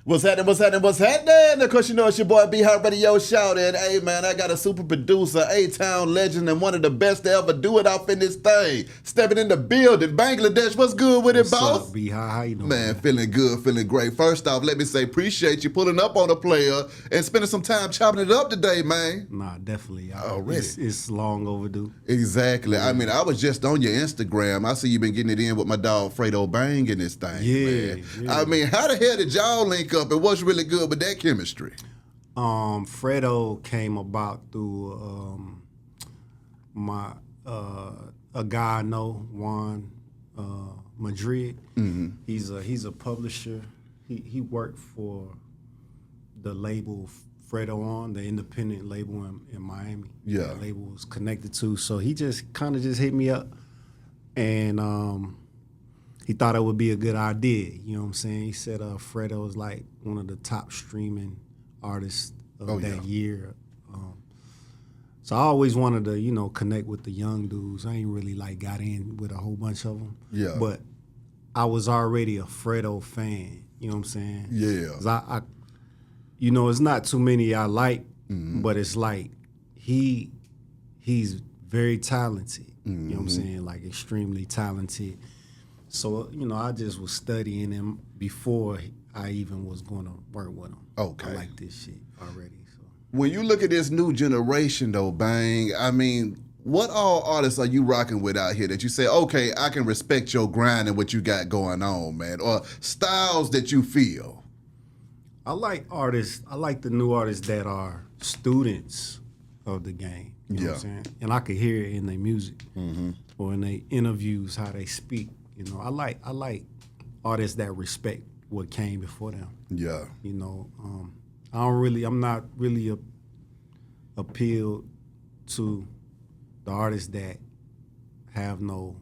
What's happening? What's happening? What's happening? Of course, you know it's your boy B Hart Radio Shout. And hey, man, I got a super producer, A-Town legend, and one of the best to ever do it off in this thing. Stepping in the building, Bangladesh. What's good with it, boss? What's up, B? How you doing? Man, feeling good, feeling great. First off, let me say appreciate you pulling up on a player and spending some time chopping it up today, man. Nah, definitely. Already. It's long overdue. Exactly. I mean, I was just on your Instagram. I see you been getting it in with my dog Fredo Bang in this thing, man. Yeah. I mean, how the hell did y'all link up, and what's really good with that chemistry? Fredo came about through my a guy I know, Juan Madrid. Mm-hmm. He's a publisher. He worked for the label Fredo on, the independent label in Miami. Yeah. The label was connected to. So he just kind of just hit me up, and he thought it would be a good idea. You know what I'm saying? He said Fredo is like one of the top streaming artists of that year. So I always wanted to, connect with the young dudes. I ain't really got in with a whole bunch of them. Yeah. But I was already a Fredo fan. You know what I'm saying? Yeah. 'Cause I it's not too many I like, Mm-hmm. but it's like he's very talented. Mm-hmm. You know what I'm saying? Like extremely talented. So, I just was studying him before I even was going to work with him. Okay. I like this shit already. So When you look at this new generation, though, Bang, I mean, what all artists are you rocking with out here that you say, okay, I can respect your grind and what you got going on, man, or styles that you feel? I like artists. I like the new artists that are students of the game. You know what I'm saying? And I could hear it in their music or in their interviews, how they speak. I like artists that respect what came before them. Yeah. I'm not really appealed to the artists that have no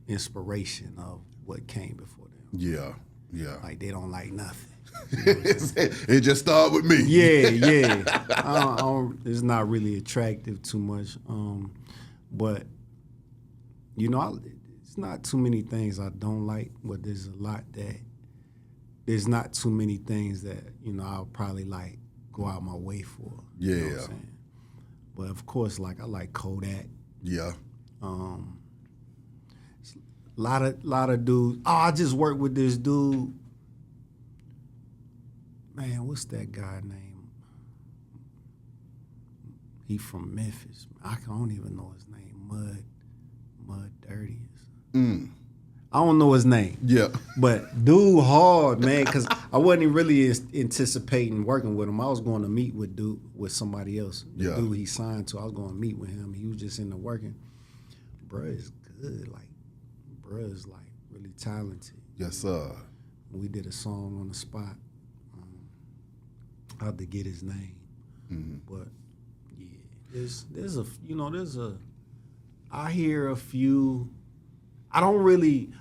inspiration of what came before them. Yeah. Yeah. Like they don't like nothing. It just started with me. Yeah. It's not really attractive too much. But it's not too many things I don't like, but there's a lot that there's not too many things that I'll probably go out my way for. Yeah. You know what I'm saying? But of course, I like Kodak. Yeah. A lot of dudes. Oh, I just worked with this dude. Man, what's that guy name? He from Memphis. I don't even know his name. Mud Dirty. I don't know his name. Yeah. But dude hard, man, because I wasn't really anticipating working with him. I was going to meet with somebody else. The dude he signed to, I was going to meet with him. He was just in there working. Bruh is good. Bruh is really talented. Yes, sir. We did a song on the spot. I had to get his name. But yeah, I hear a few. I'm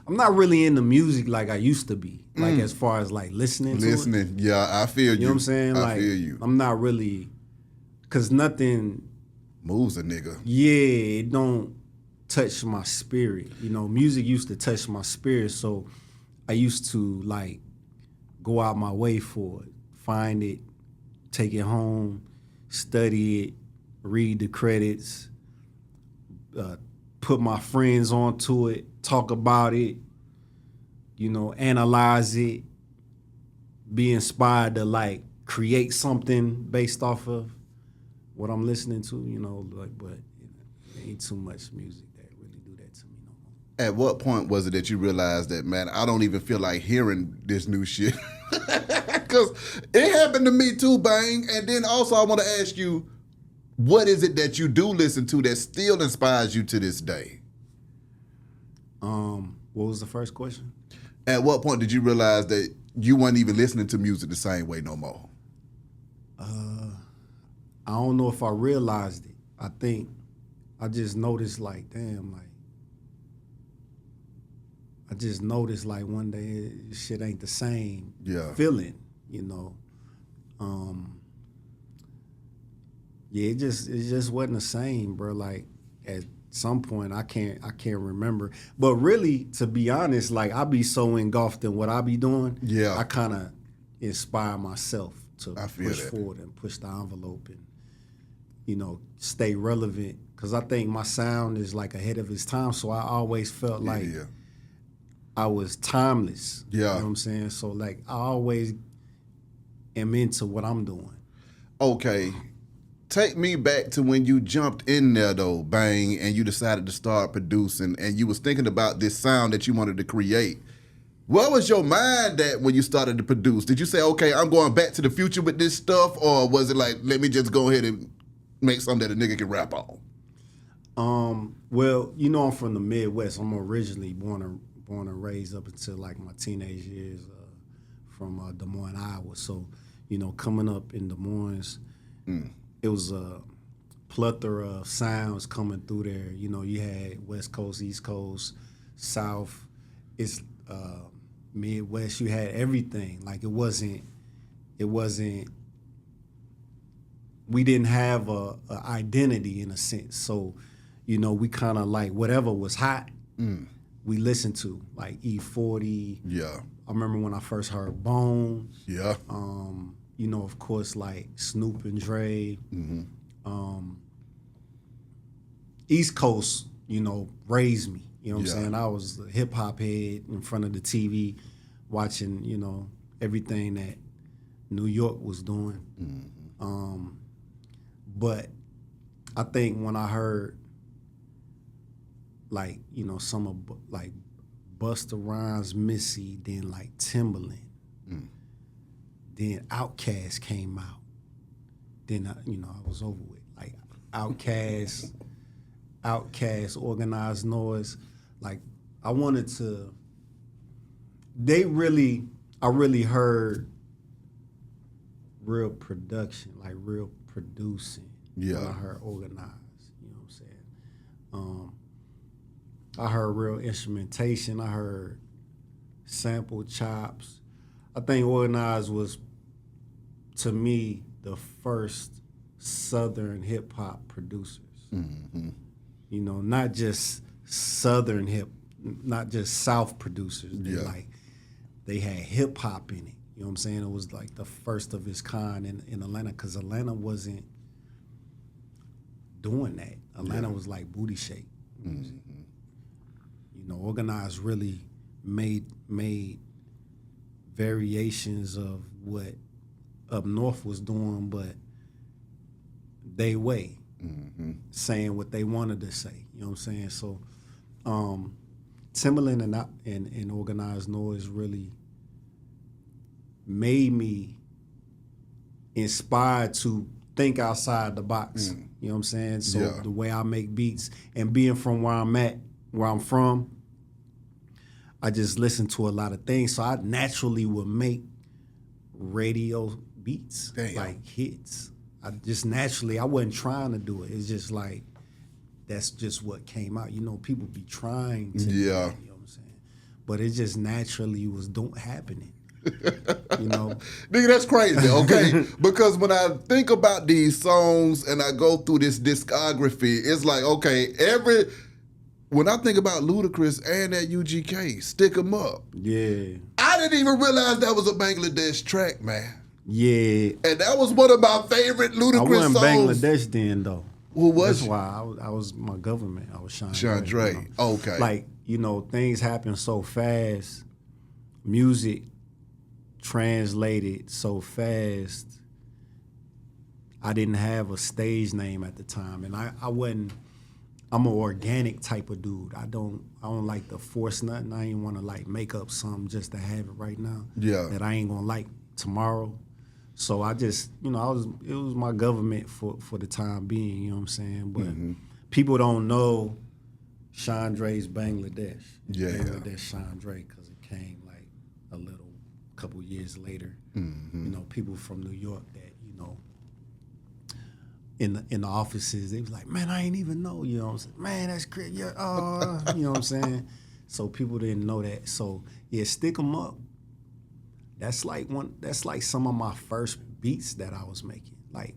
not really into music like I used to be. As far as listening to it. Yeah, I feel you. You know what I'm saying? I feel you. I'm not really, cause nothing moves a nigga. Yeah, it don't touch my spirit. Music used to touch my spirit, so I used to go out my way for it, find it, take it home, study it, read the credits, put my friends onto it, talk about it, analyze it, be inspired to create something based off of what I'm listening to, but it ain't too much music that really do that to me no more. At what point was it that you realized that, man, I don't even feel like hearing this new shit? Because it happened to me too, Bang. And then also I want to ask you, what is it that you do listen to that still inspires you to this day? What was the first question? At what point did you realize that you weren't even listening to music the same way no more? I don't know if I realized it. I think I just noticed I just noticed one day shit ain't the same feeling, it just wasn't the same, bro. At some point I can't remember. But really, to be honest, I be so engulfed in what I be doing. Yeah. I kind of inspire myself to I feel push that. forward and push the envelope and, you know, stay relevant. Because I think my sound is like ahead of its time. So I always felt like I was timeless. Yeah. You know what I'm saying? So like I always am into what I'm doing. Okay. Take me back to when you jumped in there though, Bang, and you decided to start producing and you was thinking about this sound that you wanted to create. What was your mind at when you started to produce? Did you say, okay, I'm going back to the future with this stuff? Or was it like, let me just go ahead and make something that a nigga can rap on? Well, you know I'm from the Midwest. I'm originally born and raised up until like my teenage years from Des Moines, Iowa. So, you know, coming up in Des Moines, it was a plethora of sounds coming through there. You know, you had West Coast, East Coast, South, it's Midwest. You had everything. Like it wasn't. We didn't have a identity in a sense. So, you know, we kind of like whatever was hot, we listened to, like E40. Yeah. I remember when I first heard Bone. Yeah. You know, of course, like Snoop and Dre. East Coast, you know, raised me. You know what I'm saying? I was a hip hop head in front of the TV, watching, you know, everything that New York was doing. But I think when I heard, like, you know, some of like Busta Rhymes, Missy, then like Timbaland, then Outkast came out. Then I was over with. Like Outkast, Organized Noise. Like I wanted to. I really heard real production, like real producing. Yeah. When I heard Organized, you know what I'm saying? I heard real instrumentation. I heard sample chops. I think Organized was, to me, the first Southern hip hop producers. You know, not just Southern not just South producers. They had hip hop in it. You know what I'm saying? It was like the first of its kind in Atlanta, because Atlanta wasn't doing that. Atlanta was like booty shake. You know, Organized really made variations of what up north was doing, but they way, saying what they wanted to say. You know what I'm saying? So Timbaland and Organized Noise really made me inspired to think outside the box. You know what I'm saying? So the way I make beats, and being from where I'm from, I just listen to a lot of things. So I naturally would make radio beats, like hits. I wasn't trying to do it. It's just like, that's just what came out. You know, people be trying to do that, you know what I'm saying? But it just naturally was happening. You know, nigga, that's crazy. Okay, because when I think about these songs and I go through this discography, it's like, okay, when I think about Ludacris and that UGK, Stick 'Em Up. Yeah, I didn't even realize that was a Bangladesh track, man. Yeah, and that was one of my favorite Ludacris songs. I wasn't Bangladesh then though. Who was? That's why I was my government. I was Sean Dre. You know? Okay. Like, you know, things happen so fast. Music translated so fast. I didn't have a stage name at the time, and I wasn't. I'm an organic type of dude. I don't like to force nothing. I ain't want to like make up something just to have it right now. Yeah. That I ain't gonna like tomorrow. So I just, you know, it was my government for the time being. You know what I'm saying? But people don't know Sean Dre's Bangladesh. Bangladesh Sean Dre, because it came like a couple years later. You know, people from New York that, you know, in the offices, they was like, man, I ain't even know. You know what I'm saying? Man, that's crazy. You know what I'm saying? So people didn't know that. So yeah, Stick 'Em Up. That's like some of my first beats that I was making. Like,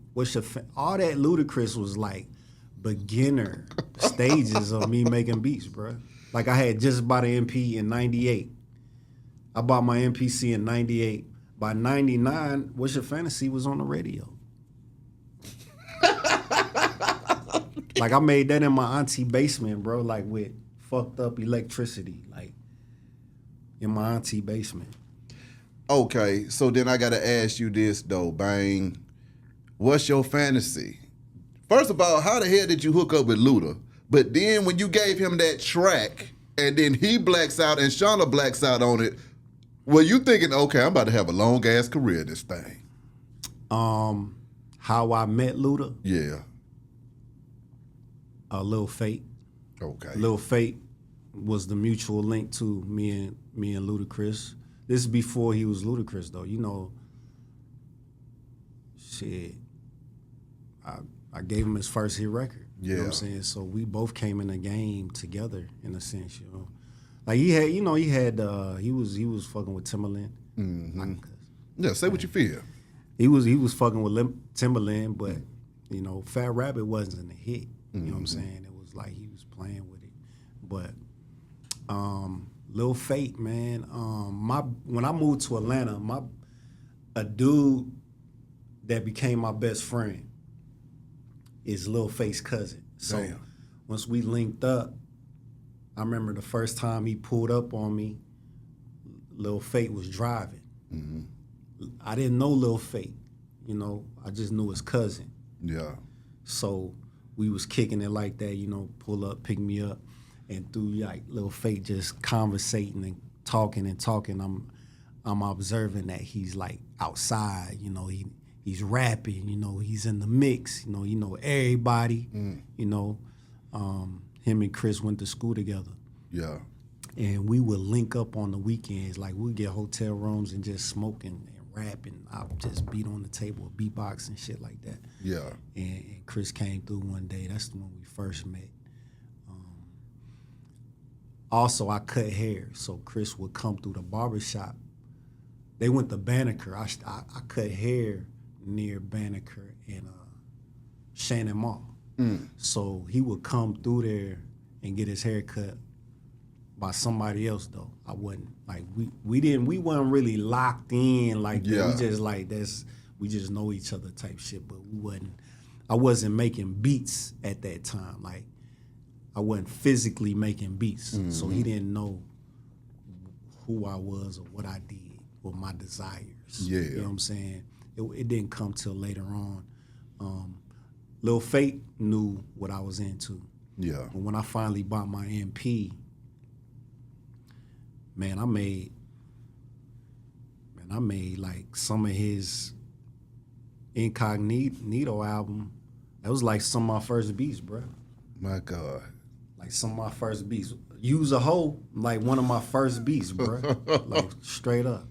all that Ludacris was like beginner stages of me making beats, bro. Like, I had just bought an MP in '98. I bought my MPC in '98. by 99, What's Your Fantasy was on the radio. Like, I made that in my auntie basement, bro, like with fucked up electricity, like in my auntie basement. Okay, so then I gotta ask you this though, Bang. What's your fantasy? First of all, how the hell did you hook up with Luda? But then when you gave him that track and then he blacks out and Shauna blacks out on it, were you thinking, okay, I'm about to have a long ass career in this thing? How I met Luda? Yeah. Lil Fate. Okay. Lil Fate was the mutual link to me and Ludacris. This is before he was Ludacris, though. You know, shit. I gave him his first hit record. Yeah. You know what I'm saying? So we both came in the game together in a sense, you know. Like he was fucking with Timberland. Mm-hmm. Yeah, say what you feel. He was fucking with Timberland, but you know, Fat Rabbit wasn't a hit. You know what I'm saying? It was like he was playing with it. But Lil Fate, man, when I moved to Atlanta, a dude that became my best friend is Lil Fate's cousin. So Damn. Once we linked up, I remember the first time he pulled up on me, Lil Fate was driving. Mm-hmm. I didn't know Lil Fate, you know, I just knew his cousin. Yeah. So we was kicking it like that, you know, pull up, pick me up, and through like Lil Fate just conversating and talking, I'm observing that he's like outside, you know, he's rapping, you know, he's in the mix, you know everybody, you know. Him and Chris went to school together. Yeah. And we would link up on the weekends, like we'd get hotel rooms and just smoking and rapping. I would just beat on the table, beatbox and shit like that. Yeah. And Chris came through one day. That's when we first met. Also, I cut hair, so Chris would come through the barbershop. They went to Banneker. I cut hair near Banneker and Shannon Mall. So he would come through there and get his hair cut by somebody else though. I wasn't like we weren't really locked in like that. We just like we just know each other type shit, but I wasn't making beats at that time. Like I wasn't physically making beats. So he didn't know who I was or what I did or my desires. Yeah. You know what I'm saying? It didn't come till later on. Lil Fate knew what I was into. Yeah. And when I finally bought my MP, man, I made like some of his Incognito album. That was like some of my first beats, bro. My God. Like some of my first beats. Use a Hoe, like one of my first beats, bro. Like straight up.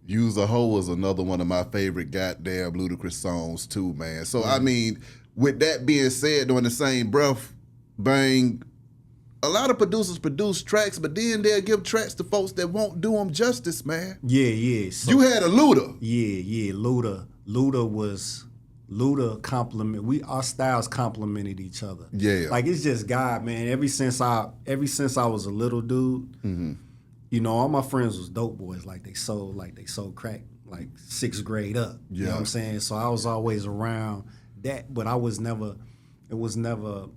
Use a Hoe was another one of my favorite goddamn Ludacris songs too, man. So I mean, with that being said, on the same breath, Bang, a lot of producers produce tracks, but then they'll give tracks to folks that won't do them justice, man. Yeah. So, you had a Luda. Yeah. Luda our styles complemented each other. Yeah. Like it's just God, man. Ever since I was a little dude, you know, all my friends was dope boys. Like they sold crack, like 6th grade up. You know what I'm saying? So I was always around that, but it was never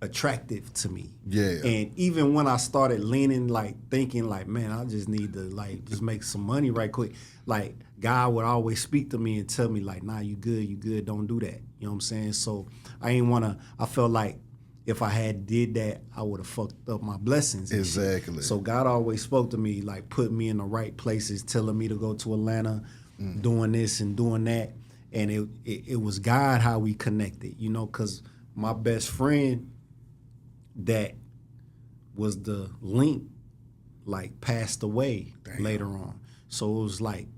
attractive to me. Yeah. And even when I started leaning, like thinking like, man, I just need to like just make some money right quick. Like God would always speak to me and tell me like, nah, you good, don't do that. You know what I'm saying? So I felt like if I had did that, I would have fucked up my blessings. Exactly. So God always spoke to me, like put me in the right places, telling me to go to Atlanta, doing this and doing that. And it was God how we connected, you know, because my best friend that was the link, like passed away later on. So it was like,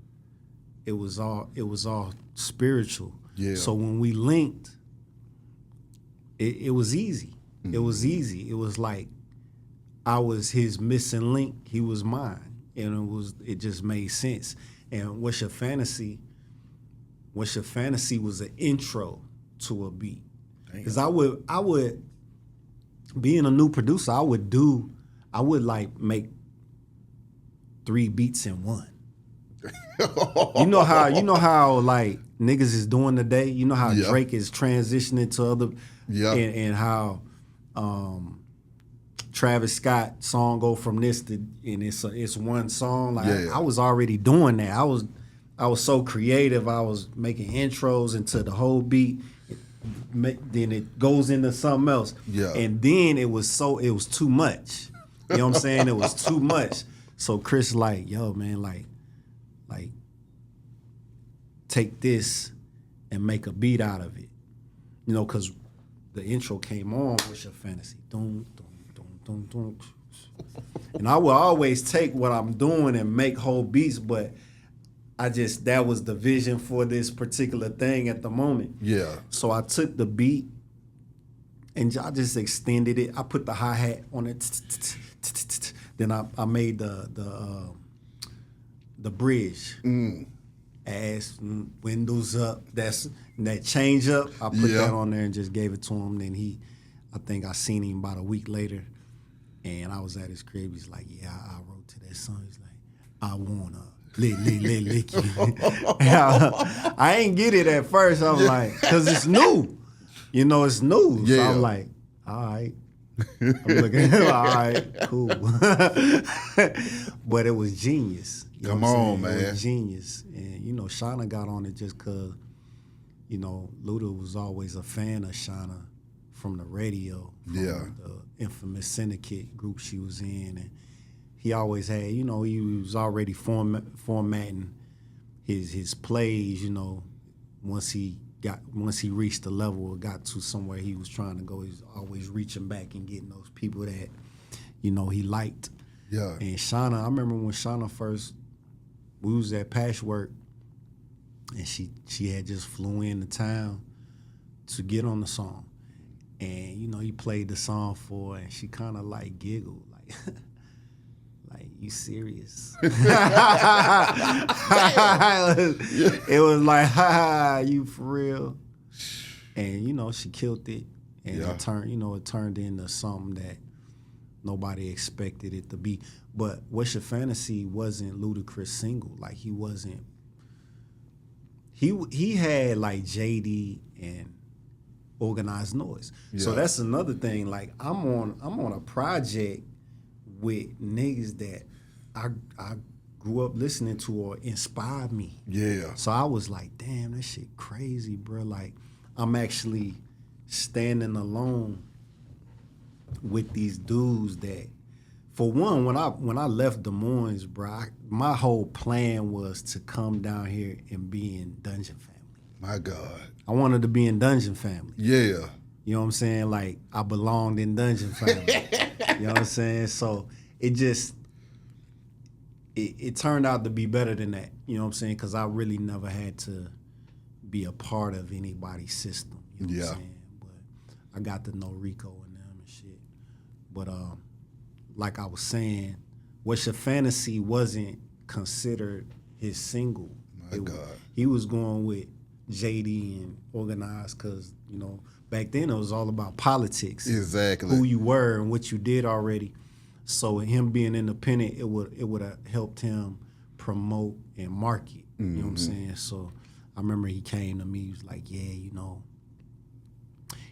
it was all spiritual. Yeah. So when we linked, it was easy. It was easy. It was like I was his missing link. He was mine, and it just made sense. And What's Your Fantasy was an intro to a beat. Because I would, being a new producer, I would like make 3 beats in one. You know how like niggas is doing today. You know how Drake is transitioning to other, and how Travis Scott song go from this to, and it's one song. Like I was already doing that. I was so creative. I was making intros into the whole beat. Then it goes into something else. Yeah. And then it was too much. You know what I'm saying? It was too much. So Chris like, yo, man, like take this and make a beat out of it. You know, because the intro came on, What's Your Fantasy? Dun, dun, dun, dun, dun. And I will always take what I'm doing and make whole beats, but that was the vision for this particular thing at the moment. Yeah. So I took the beat and I just extended it. I put the hi-hat on it. Then I made the bridge. Ass, windows up. That change up. I put that on there and just gave it to him. Then I think I seen him about a week later, and I was at his crib. He's like, yeah, I wrote to that song. He's like, I wanna lick you. I ain't get it at first. I'm like, cause it's new. You know, it's new. Yeah. So I'm like, all right. I'm looking at him, all right, cool. But it was genius. Come on, man. It was genius. And, you know, Shauna got on it just because, you know, Luda was always a fan of Shauna from the radio, from the infamous Syndicate group she was in. And he always had, you know, he was already formatting his plays, you know, once he reached the level or got to somewhere he was trying to go, he was always reaching back and getting those people that, you know, he liked. Yeah. And Shauna, I remember when Shauna first, we was at Patchwork, and she had just flew into town to get on the song. And, you know, he played the song for her, and she kind of like giggled, like, like, you serious? It was like, ha, you for real? And, you know, she killed it. And it turned into something that nobody expected it to be. But What's Your Fantasy wasn't Ludacris' single. Like, he wasn't. He had like JD and Organized Noise. Yeah. So that's another thing. Like, I'm on a project with niggas that I grew up listening to or inspired me. Yeah. So I was like, damn, that shit crazy, bro. Like, I'm actually standing alone with these dudes that, for one, when I left Des Moines, bro, my whole plan was to come down here and be in Dungeon Family. My God. I wanted to be in Dungeon Family. Yeah. You know what I'm saying? Like, I belonged in Dungeon Family. You know what I'm saying? So it just, it turned out to be better than that. You know what I'm saying? Because I really never had to be a part of anybody's system. You know what I'm saying? But I got to know Rico and them and shit. But like I was saying, What's Your Fantasy wasn't considered his single. My God. He was going with JD and Organized because, you know, back then it was all about politics. Exactly. Who you were and what you did already. So him being independent, it would have helped him promote and market. You know what I'm saying? So I remember he came to me, he was like, yeah, you know,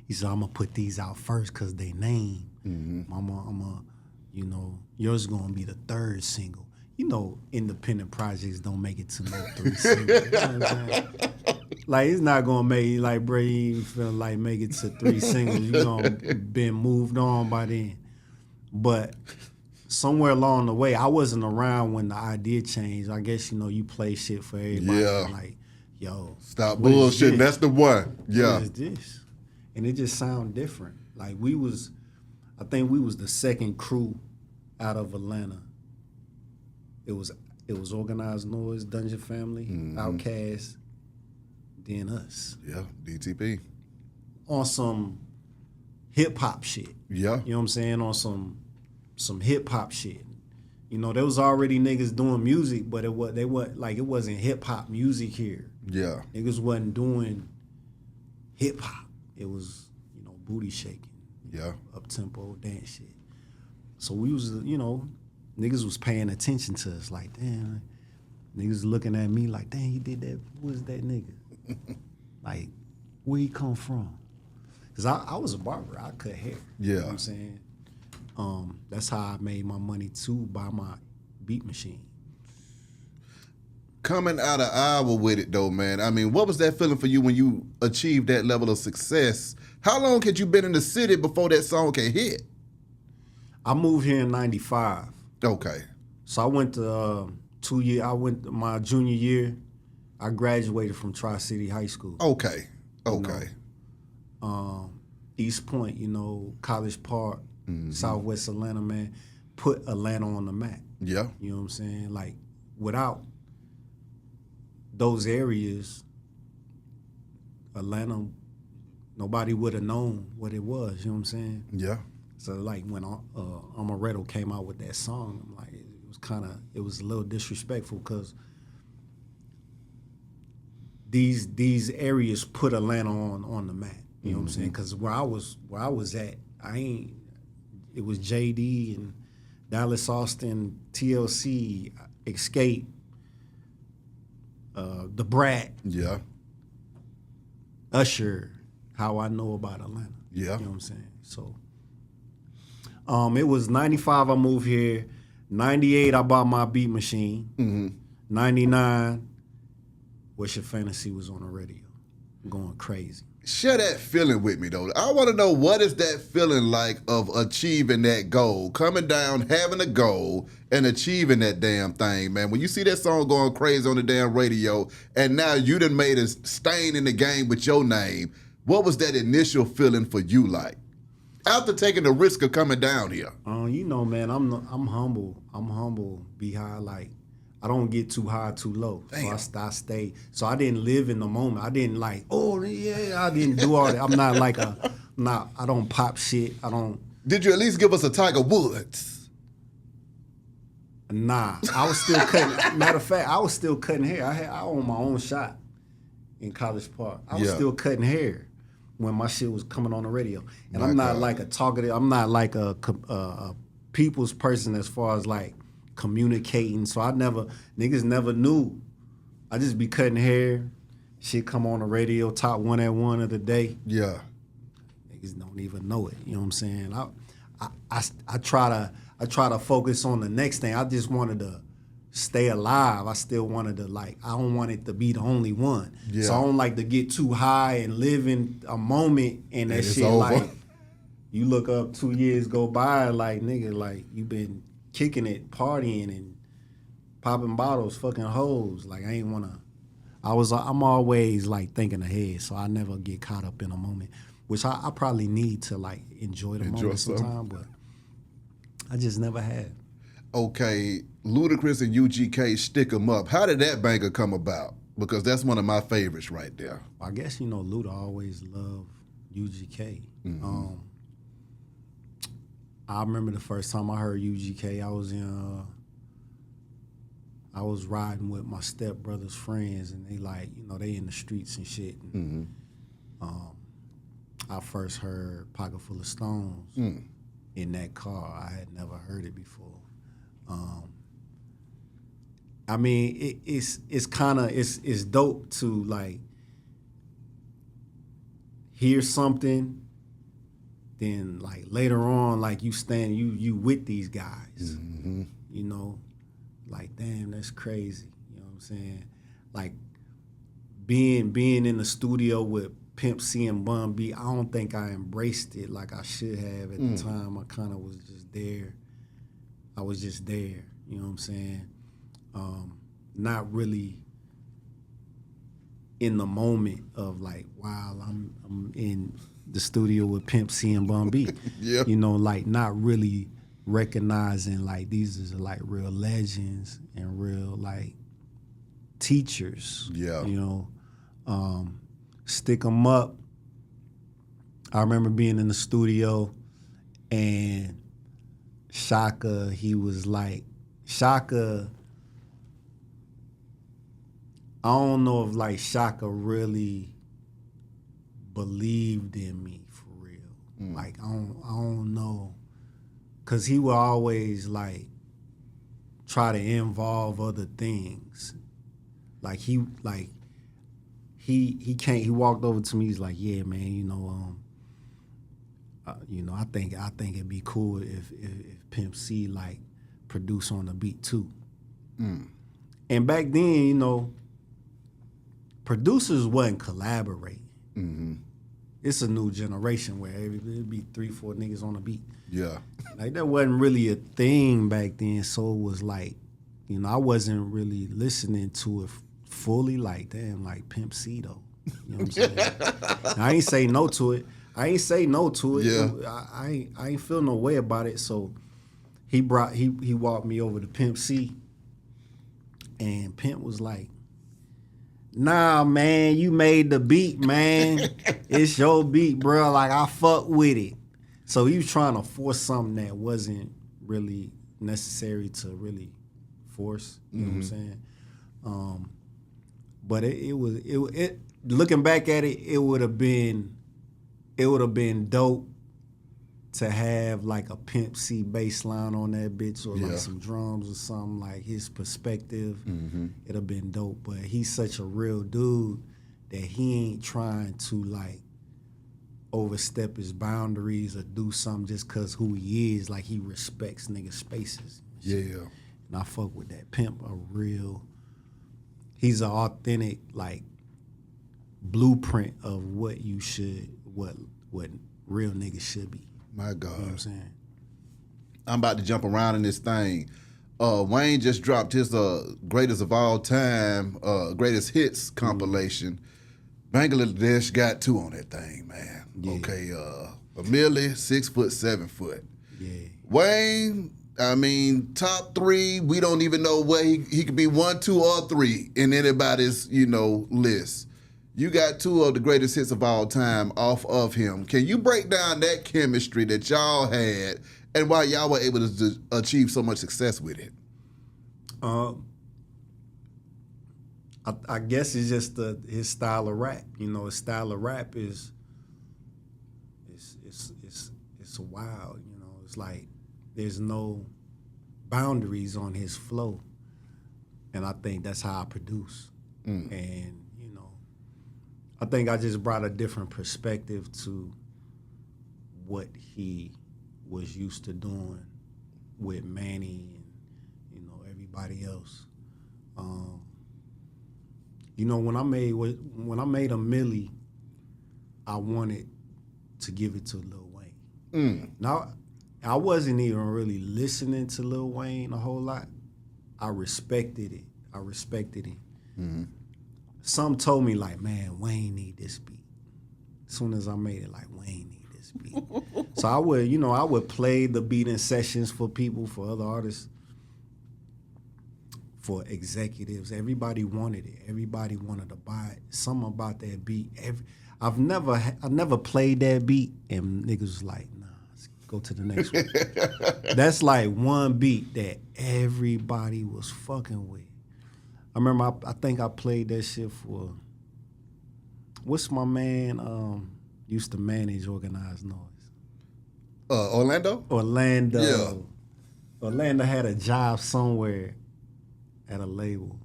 he said, I'm going to put these out first because they name. I'm a, you know, yours is going to be the third single. You know, independent projects don't make it to no 3 singles. You know what I'm saying? Like, it's not going to make, like, bro, you even feel like make it to 3 singles. You're going to been moved on by then. But somewhere along the way, I wasn't around when the idea changed. I guess, you know, you play shit for everybody. Yeah. Like, yo. Stop bullshitting. That's the one. Yeah. What is this? And it just sound different. Like, I think we was the second crew out of Atlanta. It was Organized Noise, Dungeon Family, Outkast, then us. Yeah, DTP. On some hip hop shit. Yeah. You know what I'm saying? On some hip hop shit. You know, there was already niggas doing music, but it wasn't hip hop music here. Yeah. Niggas wasn't doing hip hop. It was, you know, booty shaking. Yeah. Up tempo dance shit. So we was, you know, niggas was paying attention to us like, damn, Niggas looking at me like, dang, he did that. Who is that nigga? Like, where he come from? Because I was a barber. I cut hair. Yeah. You know what I'm saying? That's how I made my money, too, by my beat machine. Coming out of Iowa with it, though, man, I mean, what was that feeling for you when you achieved that level of success? How long had you been in the city before that song can hit? I moved here in 95. Okay. So I went to 2 years. I went to my junior year. I graduated from Tri-City High School. Okay. East Point, College Park, Southwest Atlanta, man, put Atlanta on the map. Yeah. You know what I'm saying? Like, without those areas, Atlanta, nobody would have known what it was. You know what I'm saying? Yeah. So like when Amaretto came out with that song, I'm like, it was a little disrespectful because these areas put Atlanta on the map. You know what I'm saying? Because where I was at, it was JD and Dallas Austin, TLC, Escape, The Brat, Yeah. Usher, how I know about Atlanta. Yeah. You know what I'm saying? So it was 95 I moved here. 98 I bought my beat machine. 99, What's Your Fantasy was on the radio. Going crazy. Share that feeling with me, though. I want to know, what is that feeling like of achieving that goal? Coming down, having a goal, and achieving that damn thing, man. When you see that song going crazy on the damn radio, and now you done made a stain in the game with your name, what was that initial feeling for you like? After taking the risk of coming down here. Man, I'm humble. I'm humble, be high. Like, I don't get too high, too low. Damn. So I stay. So I didn't live in the moment. I didn't like, oh yeah, I didn't do all that. I'm not like I don't pop shit. I don't. Did you at least give us a Tiger Woods? Nah, I was still cutting. Matter of fact, I was still cutting hair. I owned my own shop in College Park. I was still cutting hair when my shit was coming on the radio. And I'm not like a talkative. I'm not like a people's person as far as like communicating. So niggas never knew. I just be cutting hair. Shit come on the radio, top 1 of the day. Yeah. Niggas don't even know it. You know what I'm saying? I try to focus on the next thing. I just wanted to stay alive. I still wanted to I don't want it to be the only one. Yeah. So I don't like to get too high and live in a moment and that shit over. like you look up 2 years go by like nigga like you been kicking it, partying and popping bottles, fucking hoes. Like I ain't wanna. I'm always like thinking ahead, so I never get caught up in a moment, which I probably need to like enjoy the moment sometime, but I just never had. Okay, Ludacris and UGK, Stick 'Em Up. How did that banger come about? Because that's one of my favorites right there. I guess Luda always loved UGK. I remember the first time I heard UGK, I was riding with my stepbrother's friends, and they they in the streets and shit. And, I first heard Pocket Full of Stones in that car. I had never heard it before. I mean, it's dope to like hear something. Then like later on, like you with these guys, like damn, that's crazy. You know what I'm saying? Like being in the studio with Pimp C and Bun B, I don't think I embraced it like I should have at the time. I kind of was just there. I was just there. You know what I'm saying? Not really in the moment of like, wow, I'm in the studio with Pimp C and Bun B. Yeah. Like not really recognizing like these are like real legends and real like teachers. Yeah. Stick 'Em Up. I remember being in the studio and Shaka, he was like, Shaka, I don't know if like Shaka really believed in me for real. Like I don't know, cause he would always like try to involve other things Like he can't. He walked over to me. He's like, yeah, man, I think it'd be cool if Pimp C like produce on the beat too. And back then, producers wasn't collaborating. Mm-hmm. It's a new generation where it'd be 3-4 niggas on a beat. Yeah. Like that wasn't really a thing back then. So it was like, I wasn't really listening to it fully. Like, damn, like Pimp C though. You know what I'm saying? I ain't say no to it. Yeah. I ain't feel no way about it. So he walked me over to Pimp C, and Pimp was like, nah, man, you made the beat, man. It's your beat, bro. Like, I fuck with it. So he was trying to force something that wasn't really necessary to really force. You know what I'm saying? But it looking back at it, it would have been dope to have like a Pimp C bass line on that bitch, or like some drums or something, like his perspective. It'd have been dope. But he's such a real dude that he ain't trying to like overstep his boundaries or do something just cause who he is. Like, he respects niggas' spaces. Yeah. And I fuck with that. Pimp he's an authentic like blueprint of what real niggas should be. My God. You know what I'm saying? I'm about to jump around in this thing. Wayne just dropped his greatest of all time, greatest hits compilation. Bangladesh got 2 on that thing, man. Yeah. Okay, a Millie, 6 foot, 7 foot. Yeah. Wayne, I mean, top 3, we don't even know where he could be 1, 2, or 3 in anybody's, list. You got 2 of the greatest hits of all time off of him. Can you break down that chemistry that y'all had and why y'all were able to achieve so much success with it? I guess it's just his style of rap. His style of rap is it's wild. It's like there's no boundaries on his flow, and I think that's how I produce. And I think I just brought a different perspective to what he was used to doing with Manny and everybody else. When I made a Millie, I wanted to give it to Lil Wayne. Now, I wasn't even really listening to Lil Wayne a whole lot. I respected it. Mm-hmm. Some told me like, man, Wayne need this beat. As soon as I made it, like, Wayne need this beat. So I would play the beat in sessions for people, for other artists, for executives. Everybody wanted it. Everybody wanted to buy it. Something about that beat. I never played that beat and niggas was like, nah, let's go to the next one. That's like one beat that everybody was fucking with. I remember I think I played that shit for, what's my man used to manage Organized Noise? Orlando? Orlando. Yeah. Orlando had a job somewhere at a label.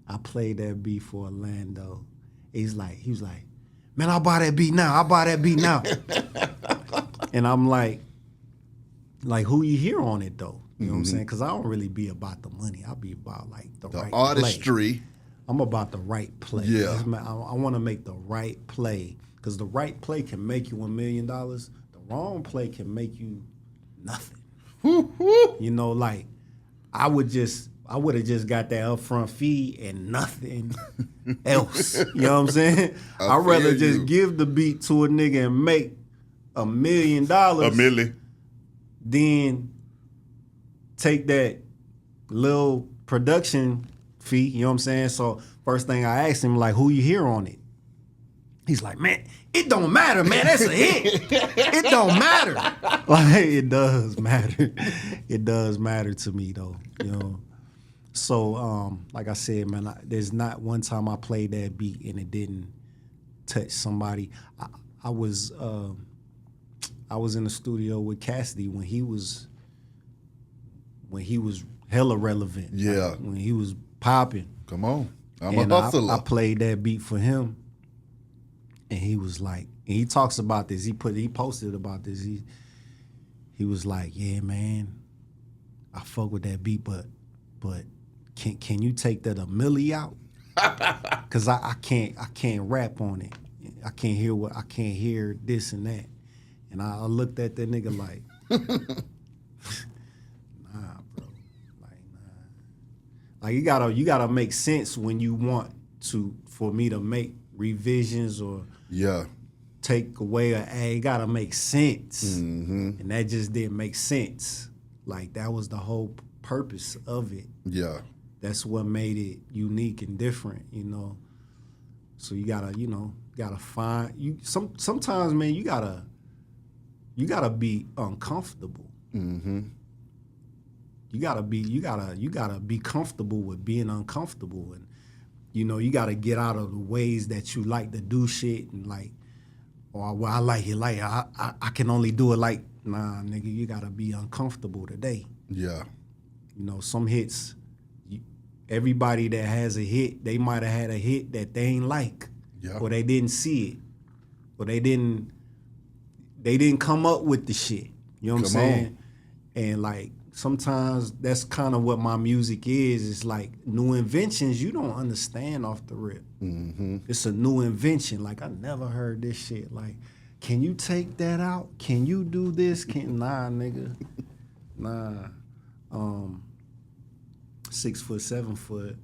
I played that beat for Orlando. He was like, man, I'll buy that beat now. And I'm like, who you hear on it though? You know what I'm saying? Because I don't really be about the money. I be about like the right artistry. Play. I'm about the right play. Yeah. I want to make the right play, because the right play can make you $1 million. The wrong play can make you nothing. Like I would have just got that upfront fee and nothing else. You know what I'm saying? I'd rather just give the beat to a nigga and make $1 million. A milli. Then take that little production fee, you know what I'm saying? So first thing I asked him, like, who you hear on it? He's like, man, it don't matter, man. That's a hit. It don't matter. Like, it does matter. It does matter to me, though, So, like I said, man, there's not one time I played that beat and it didn't touch somebody. I was in the studio with Cassidy when he was hella relevant. Yeah. Like, when he was popping. Come on. I'm and a hustler. I played that beat for him, and he was like, and he talks about this. He posted about this. He was like, yeah, man, I fuck with that beat, but can you take that a milli out? Cause I can't rap on it. I can't hear this and that. And I looked at that nigga like, nah, bro. Like, nah. Like you gotta make sense when you want for me to make revisions or take away it gotta make sense. Mm-hmm. And that just didn't make sense. Like that was the whole purpose of it. Yeah. That's what made it unique and different, So you gotta find sometimes, man, you gotta be uncomfortable. Mm-hmm. You gotta be comfortable with being uncomfortable, and you gotta get out of the ways that you like to do shit and like, well, I like it like I can only do it like, nah, nigga, you gotta be uncomfortable today. Yeah. Some hits. Everybody that has a hit, they might have had a hit that they ain't like, or they didn't see it, or they didn't come up with the shit. You know what I'm saying? And like sometimes that's kind of what my music is. It's like new inventions you don't understand off the rip. Mm-hmm. It's a new invention. Like I never heard this shit. Like, can you take that out? Can you do this? Nah, nigga. Nah. 6 foot, 7 foot.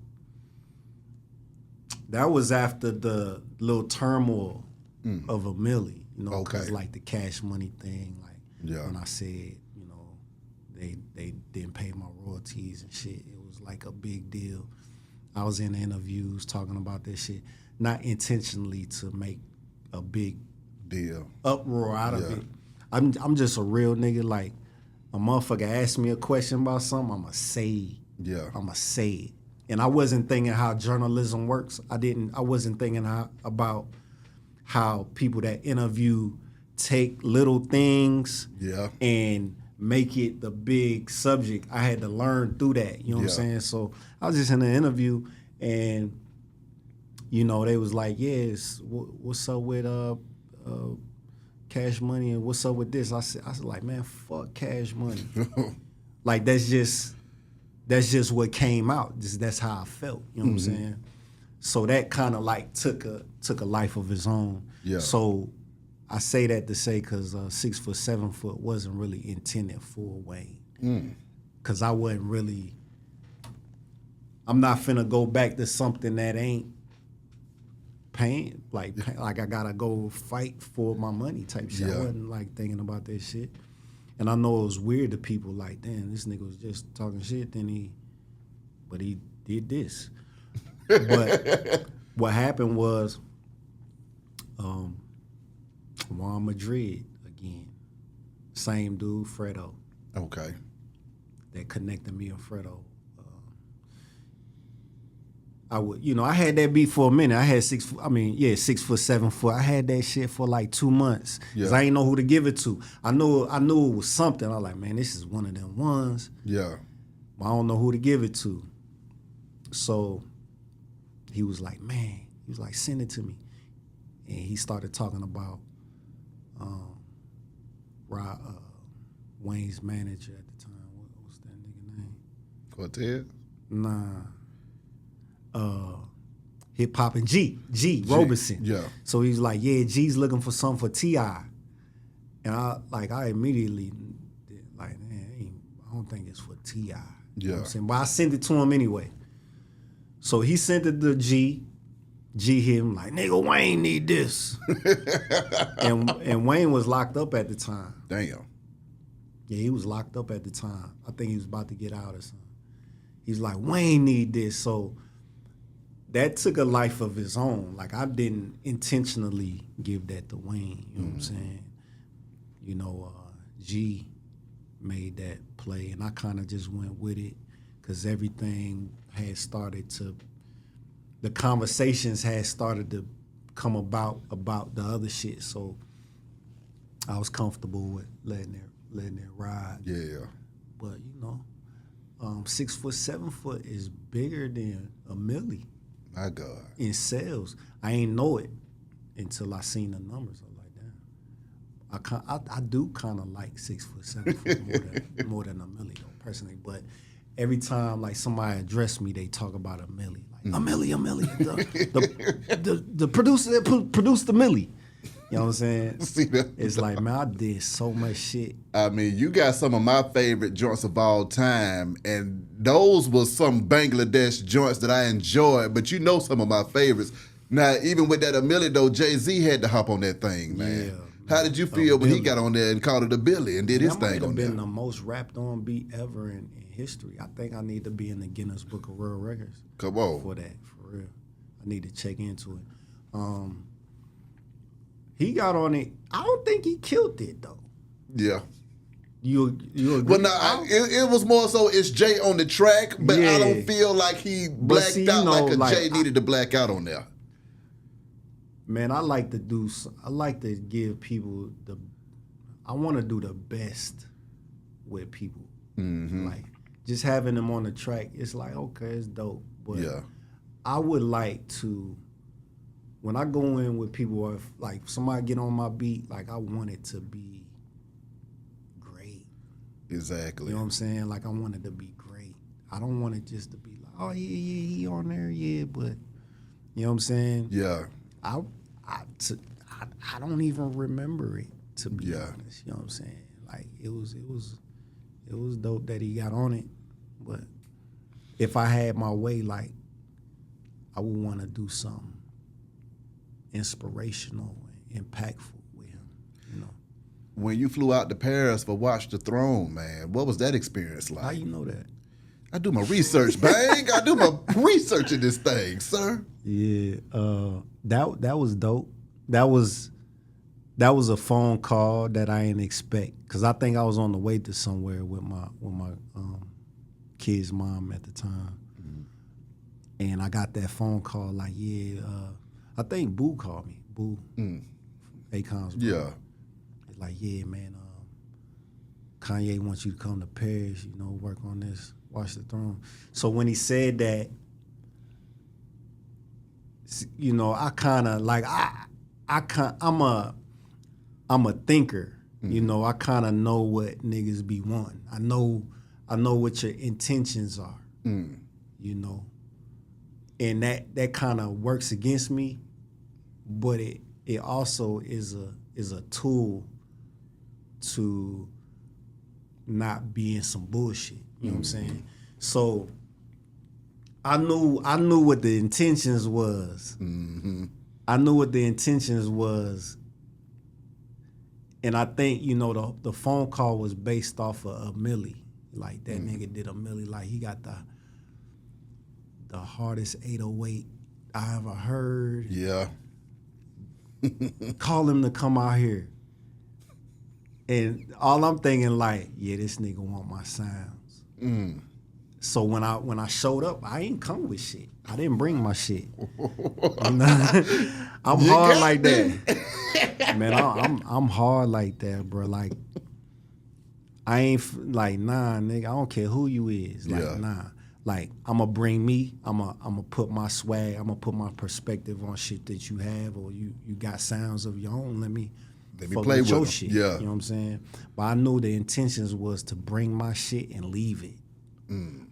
That was after the little turmoil of a milli, because like the Cash Money thing, like when I said, they didn't pay my royalties and shit. It was like a big deal. I was in interviews talking about this shit, not intentionally to make a big deal uproar out of it. I'm just a real nigga. Like a motherfucker asked me a question about something, I'ma say. I'ma say it. And I wasn't thinking how journalism works. I wasn't thinking about how people that interview take little things and make it the big subject. I had to learn through that. You know what I'm saying? So I was just in an interview and they was like, yes, what's up with Cash Money and what's up with this? I said like, man, fuck Cash Money. Like that's just what came out. That's how I felt. You know what I'm saying? So that kind of like took a life of its own. Yeah. So I say that to say because 6 foot, 7 foot wasn't really intended for Wayne. Because I wasn't really. I'm not finna go back to something that ain't paying. Like I gotta go fight for my money type shit. I wasn't like thinking about that shit. And I know it was weird to people like, damn, this nigga was just talking shit, but he did this. But what happened was, Juan Madrid again, same dude, Fredo. Okay. That connected me and Fredo. I had that beat for a minute. I had 6 foot, 7 foot. I had that shit for like 2 months. Cause I ain't know who to give it to. I knew it was something. I was like, man, this is one of them ones. Yeah. But I don't know who to give it to. So he was like, man, send it to me. And he started talking about Wayne's manager at the time. What's that nigga name? Cortez? Nah. Hip Hop and G Robeson. Yeah. So he's like, yeah, G's looking for something for T.I. And I immediately like, man, I don't think it's for T.I. Yeah. You know what I'm saying? But I sent it to him anyway. So he sent it to G. G hit him like, nigga, Wayne need this. and Wayne was locked up at the time. Damn. Yeah, he was locked up at the time. I think he was about to get out or something. He's like, Wayne need this. So that took a life of its own. Like, I didn't intentionally give that to Wayne. You know what I'm saying? G made that play, and I kind of just went with it because everything had started to, the conversations had started to come about the other shit. So I was comfortable with letting it ride. Yeah. But 6 foot, 7 foot is bigger than a milli. My God. in sales. I ain't know it until I seen the numbers. I was like, damn. I do kind of like 6 foot, 7 foot more than a milli though, personally. But every time like somebody address me, they talk about a milli. Like a milli. The producer that produced the milli. You know what I'm saying? See that? It's like, man, I did so much shit. I mean, you got some of my favorite joints of all time, and those were some Bangladesh joints that I enjoyed, but you know some of my favorites. Now, even with that a milli though, Jay-Z had to hop on that thing, man. Yeah, How did you feel when he got on there and called it a Billy and did his thing on there? That might have been the most rapped on beat ever in history. I think I need to be in the Guinness Book of World Records. Come on. For that, for real. I need to check into it. He got on it. I don't think he killed it though. Yeah. You agree? Well, no, it was more so it's Jay on the track, but I don't feel like he blacked out like Jay needed to black out on there. Man, I like to give people I want to do the best with people. Mm-hmm. Like, just having them on the track, it's like, okay, it's dope. But I would like to, when I go in with people, or if like somebody get on my beat, like I want it to be great. Exactly. You know what I'm saying? Like I want it to be great. I don't want it just to be like, oh yeah, he on there, yeah, but you know what I'm saying? Yeah. I don't even remember it, to be honest. You know what I'm saying? Like it was dope that he got on it, but if I had my way, like I would want to do something inspirational and impactful with him, you know. When you flew out to Paris for Watch the Throne, man, what was that experience like? How you know that? I do my research, bang. I do my research in this thing, sir. Yeah, that was dope. That was a phone call that I didn't expect, because I think I was on the way to somewhere with my kid's mom at the time, and I got that phone call like, I think Boo called me. Boo, Akon's brother. Yeah, it's like, yeah, man, Kanye wants you to come to Paris, you know, work on this, Watch the Throne. So when he said that, you know, I kind of like I'm a thinker, you know. I kind of know what niggas be wanting. I know what your intentions are, you know, and that kind of works against me, but it also is a tool to not be in some bullshit. You know what I'm saying? So I knew what the intentions was. Mm-hmm. I knew what the intentions was. And I think, you know, the phone call was based off of a milli. Like that nigga did a milli. Like he got the hardest 808 I ever heard. Yeah. Call him to come out here. And all I'm thinking like, yeah, this nigga want my sounds. So when I showed up, I ain't come with shit. I didn't bring my shit. You know? I'm hard like that. Man, I'm hard like that, bro. Like, I ain't like, nah, nigga, I don't care who you is. Like, nah. Like, I'ma bring me, I'ma put my swag, I'ma put my perspective on shit that you have, or you got sounds of your own. Let me play with your shit. Yeah. You know what I'm saying? But I knew the intentions was to bring my shit and leave it.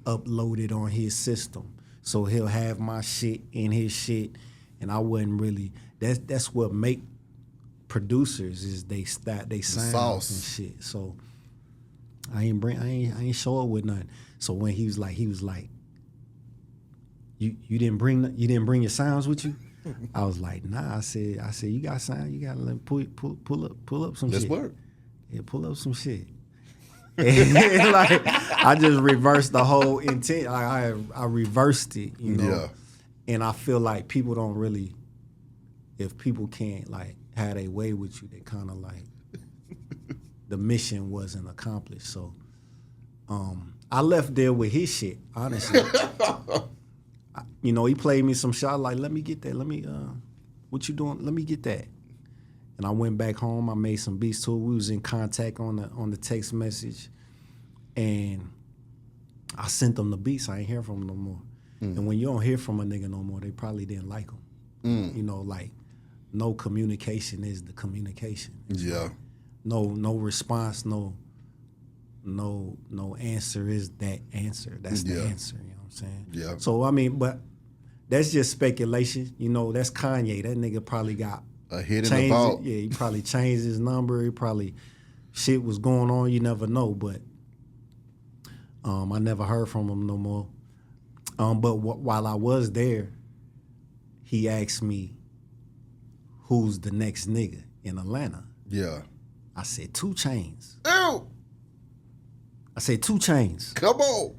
Upload it on his system. So he'll have my shit in his shit, and I wouldn't really. That's what make producers is they sounds and shit. So I ain't show up with nothing. So when he was like, you didn't bring your sounds with you. I was like, nah. I said you got sound. You gotta let pull up some shit. Let's work. Yeah, pull up some shit. And like I just reversed the whole intent. Like I reversed it, you know. Yeah. And I feel like people don't really, if people can't like have their way with you, they kind of like the mission wasn't accomplished. So I left there with his shit, honestly. You know, he played me some shot like, let me get that. Let me what you doing? Let me get that. And I went back home. I made some beats too. We was in contact on the text message, and I sent them the beats. I ain't hear from him no more. And when you don't hear from a nigga no more, they probably didn't like him. You know, like no communication is the communication. Yeah. No response, no answer is that answer. That's the answer, you know what I'm saying? Yeah. So I mean, but that's just speculation. You know, that's Kanye. That nigga probably got a hit in the vault. Yeah, he probably changed his number. He probably shit was going on. You never know, but I never heard from him no more. But while I was there, he asked me, "Who's the next nigga in Atlanta?" Yeah. I said 2 Chainz. Ew. I said 2 Chainz. Come on.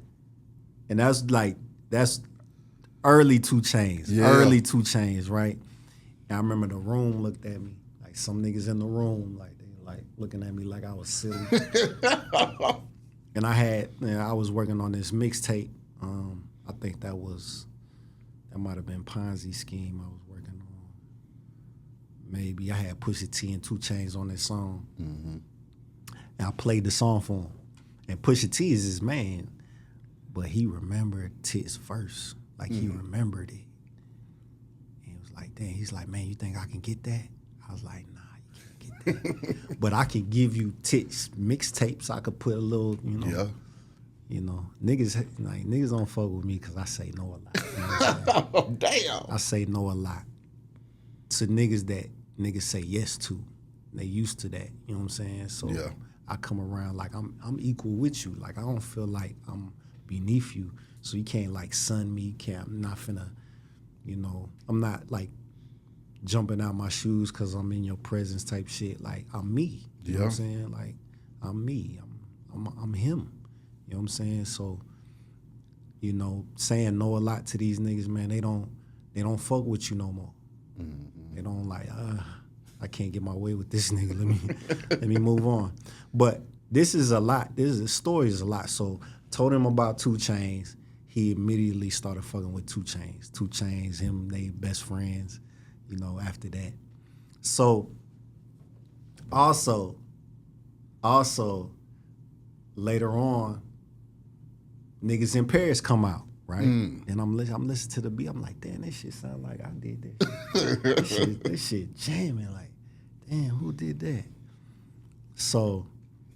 And that's early 2 Chainz. Yeah. Early 2 Chainz, right? And I remember the room looked at me, like some niggas in the room, like they like looking at me like I was silly. And I was working on this mixtape. I think that might have been Ponzi scheme I was working on. Maybe I had Pusha T and 2 Chainz on this song. And I played the song for him. And Pusha T is his man, but he remembered Tit's verse. Like he remembered it. And it was like, damn, he's like, man, you think I can get that? I was like, nah, you can't get that. But I can give you Tit's mixtapes. I could put a little, you know. Yeah. You know, niggas don't fuck with me because I say no a lot. You know what I'm Oh, damn. I say no a lot to niggas that niggas say yes to. They used to that. You know what I'm saying? So Yeah. I come around like I'm equal with you. Like I don't feel like I'm beneath you. So you can't like sun me. I'm not finna, you know, I'm not like jumping out my shoes because I'm in your presence type shit. Like I'm me. You know what I'm saying? Like I'm me. I'm him. You know what I'm saying? So, you know, saying no a lot to these niggas, man, they don't fuck with you no more. They don't like, I can't get my way with this nigga. Let me move on. But this is a lot. This story is a lot. So told him about 2 Chainz. He immediately started fucking with 2 Chainz. 2 Chainz, him, they best friends, you know, after that. So also later on, Niggas in Paris come out, right? And I'm listening to the beat. I'm like, damn, that shit sound like I did that shit. This shit jamming. Like, damn, who did that? So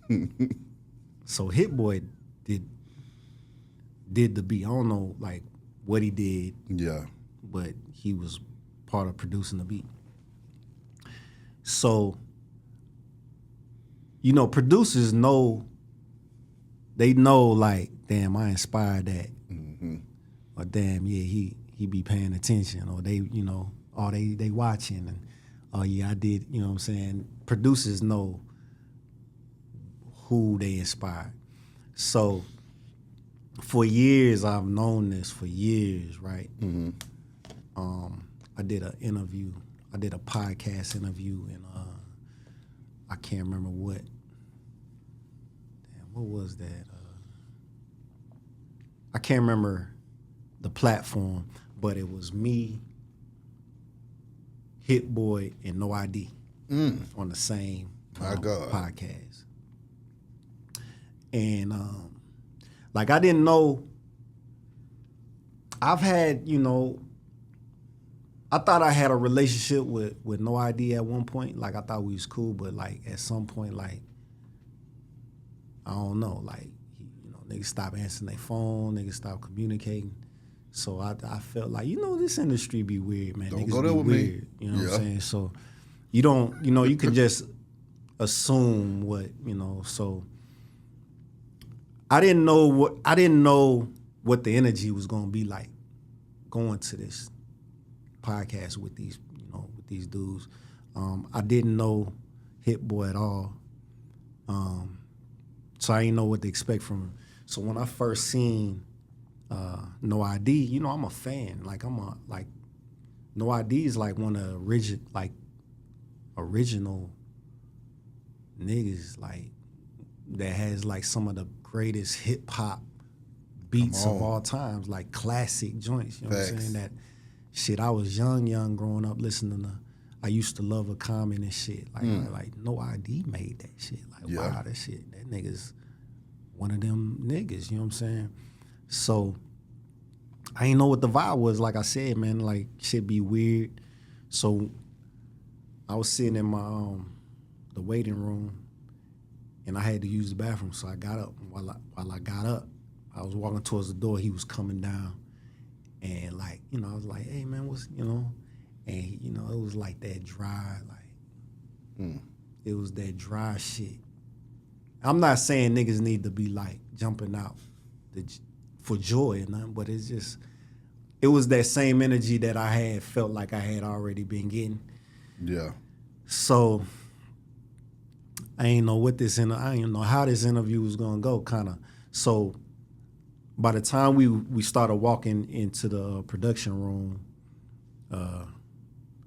Hit Boy did the beat. I don't know like what he did. Yeah. But he was part of producing the beat. So, you know, producers know. They know, like, damn, I inspired that. Or damn, yeah, he be paying attention. Or they, you know, or they watching. And, oh, yeah, I did, you know what I'm saying? Producers know who they inspired. So, for years, I've known this for years, right? I did an interview. I did a podcast interview, and I can't remember what. What was that? I can't remember the platform, but it was me, Hit Boy, and No ID on the same podcast. And like I didn't know. I've had, you know, I thought I had a relationship with No ID at one point. Like I thought we was cool, but like at some point, like I don't know, like, you know, niggas stop answering their phone, niggas stop communicating. So I felt like, you know, this industry be weird, man. Don't niggas go there be with weird. me. You know what I'm saying? So you don't, you know, you can just assume what, you know, so I didn't know what the energy was gonna be like going to this podcast with these, you know, with these dudes. I didn't know Hit Boy at all. So I didn't know what to expect from him. So when I first seen No ID, you know, I'm a fan. Like No ID is like one of the original niggas like that has like some of the greatest hip hop beats of all times, like classic joints. You know what I'm saying? That shit. I was young growing up listening to. I used to love a Common and shit. Like No ID made that shit. Like wow, that shit. That nigga's one of them niggas. You know what I'm saying? So I ain't know what the vibe was. Like I said, man, like shit be weird. So I was sitting in my the waiting room, and I had to use the bathroom. So I got up. While I got up, I was walking towards the door. He was coming down, and like, you know, I was like, "Hey, man, what's," you know, and he, you know, it was like that dry, like it was that dry shit. I'm not saying niggas need to be like jumping out for joy or nothing, but it's just, it was that same energy that I had felt like I had already been getting. Yeah. So I ain't know I ain't know how this interview was gonna go, kind of. So by the time we started walking into the production room,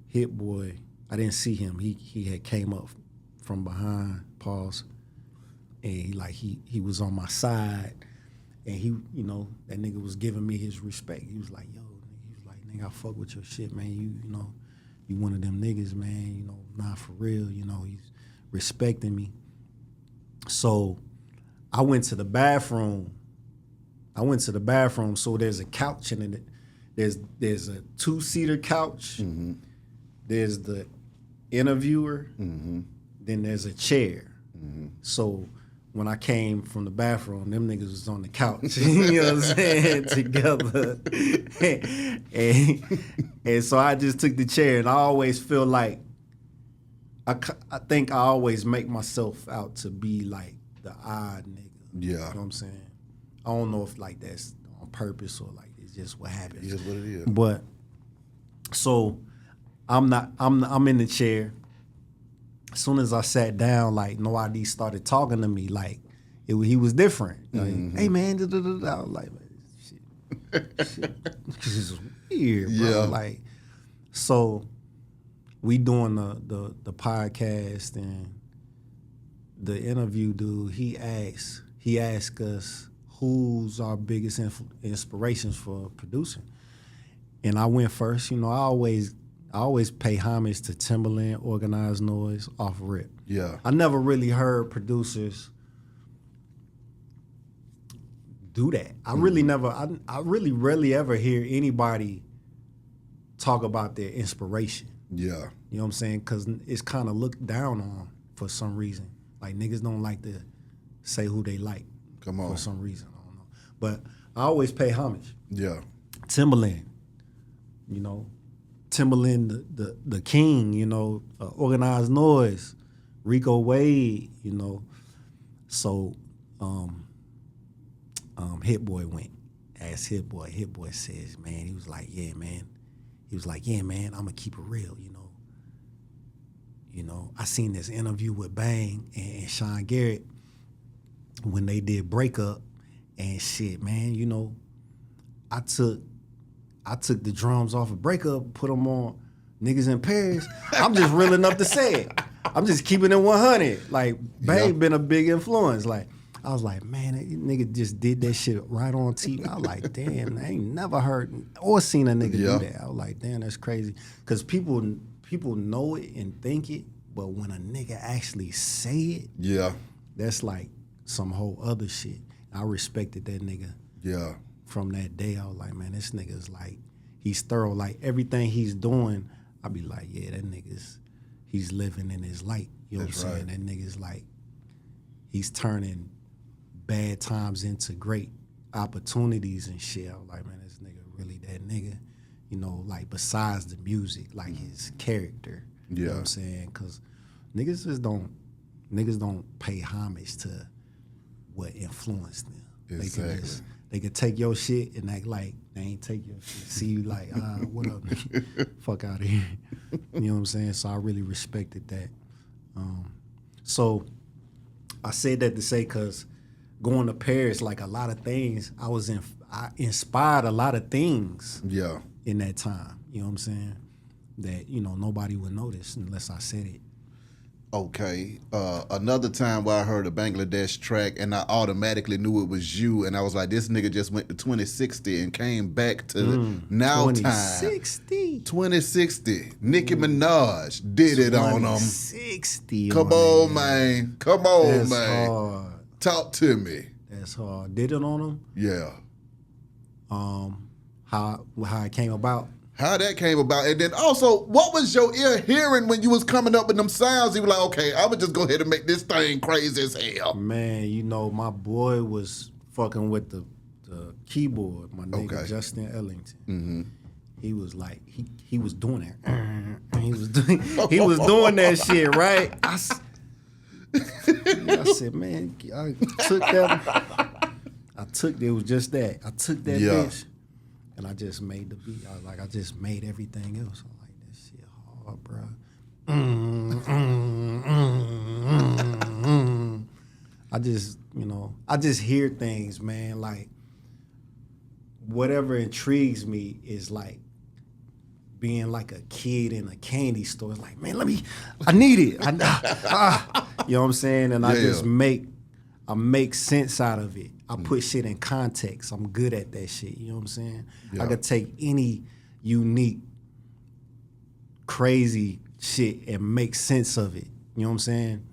Hit Boy, I didn't see him. He had came up from behind, pause, and he was on my side, and he, you know, that nigga was giving me his respect. He was like, yo, he was like, nigga, I fuck with your shit, man. You know, you one of them niggas, man. You know, nah, for real. You know, he's respecting me. So I went to the bathroom. So there's a couch in it. There's a 2-seater couch. Mm-hmm. There's the interviewer. Mm-hmm. Then there's a chair. Mm-hmm. So when I came from the bathroom, them niggas was on the couch, you know what I'm saying, together. and so I just took the chair, and I always feel like, I think I always make myself out to be like the odd nigga. Yeah. You know what I'm saying? I don't know if like that's on purpose or like it's just what happens. It is what it is. But so I'm in the chair. As soon as I sat down, like No ID started talking to me, like he was different. Like, hey man, I was like, shit, this is weird, bro. Yeah. Like, so we doing the podcast, and the interview dude, he asked us who's our biggest inspirations for producing, and I went first. You know, I always pay homage to Timberland, Organized Noise, off rip. Yeah. I never really heard producers do that. I really never, I really rarely ever hear anybody talk about their inspiration. Yeah. You know what I'm saying? Because it's kind of looked down on for some reason. Like, niggas don't like to say who they like. Come on. For some reason. I don't know. But I always pay homage. Yeah. Timberland, you know. Timberland, the king, you know. Organized Noise. Rico Wade, you know. So, Hit Boy went. Asked Hit Boy. Hit Boy says, man, he was like, yeah, man. He was like, yeah, man, I'm going to keep it real, you know. You know, I seen this interview with Bang and Sean Garrett when they did Breakup, and shit, man, you know, I took the drums off of Breakup, put them on Niggas in Paris. I'm just real enough to say it. I'm just keeping it 100. Like, Bang been a big influence. Like, I was like, man, that nigga just did that shit right on TV. I was like, damn, I ain't never heard or seen a nigga do that. I was like, damn, that's crazy. Because people know it and think it, but when a nigga actually say it, that's like some whole other shit. I respected that nigga. Yeah. From that day, I was like, man, this nigga's like, he's thorough. Like, everything he's doing, I be like, yeah, that he's living in his light. You know what I'm saying? That nigga's like, he's turning bad times into great opportunities and shit. I was like, man, this nigga really that nigga. You know, like, besides the music, like his character. You know what I'm saying? Because niggas don't pay homage to what influenced them. Exactly. They could take your shit and act like they ain't take your shit. See you like, what up, nigga? Fuck out of here. You know what I'm saying? So I really respected that. So I said that to say, because going to Paris, like, a lot of things, I inspired a lot of things in that time. You know what I'm saying? That, you know, nobody would notice unless I said it. Okay. Another time where I heard a Bangladesh track and I automatically knew it was you, and I was like, this nigga just went to 2060 and came back to now 2060. 2060. Nicki Minaj did it on him. 2060. Come on, man. Come on, That's man. Hard. Talk to me. That's hard. Did it on him? Yeah. how it came about. How that came about, and then also, what was your ear hearing when you was coming up with them sounds? You were like, okay, I would just go ahead and make this thing crazy as hell. Man, you know, my boy was fucking with the keyboard. My nigga Justin Ellington. Mm-hmm. He was like, he was doing that. He was doing that shit, right? I said, man, I took that. It was just that. I took that bitch. And I just made the beat. I just made everything else. I'm like, this shit hard, bro. I just hear things, man. Like, whatever intrigues me is like being like a kid in a candy store. It's like, man, I need it. You know what I'm saying? And I just make sense out of it. I put shit in context. I'm good at that shit. You know what I'm saying? Yeah. I could take any unique, crazy shit and make sense of it. You know what I'm saying?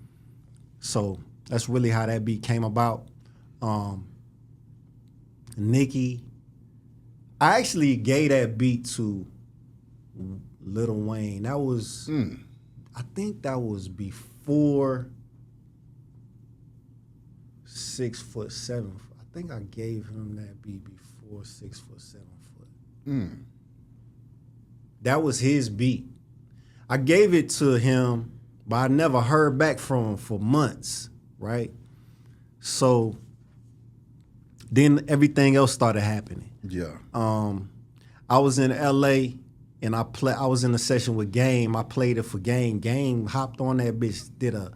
So that's really how that beat came about. Nicki, I actually gave that beat to Lil Wayne. That was, I think that was before 6 foot 7 foot. I think I gave him that beat before 6 foot 7 foot. That was his beat. I gave it to him, but I never heard back from him for months, right? So then everything else started happening. Yeah. I was in LA and I was in a session with Game. I played it for Game. Game hopped on that bitch, did a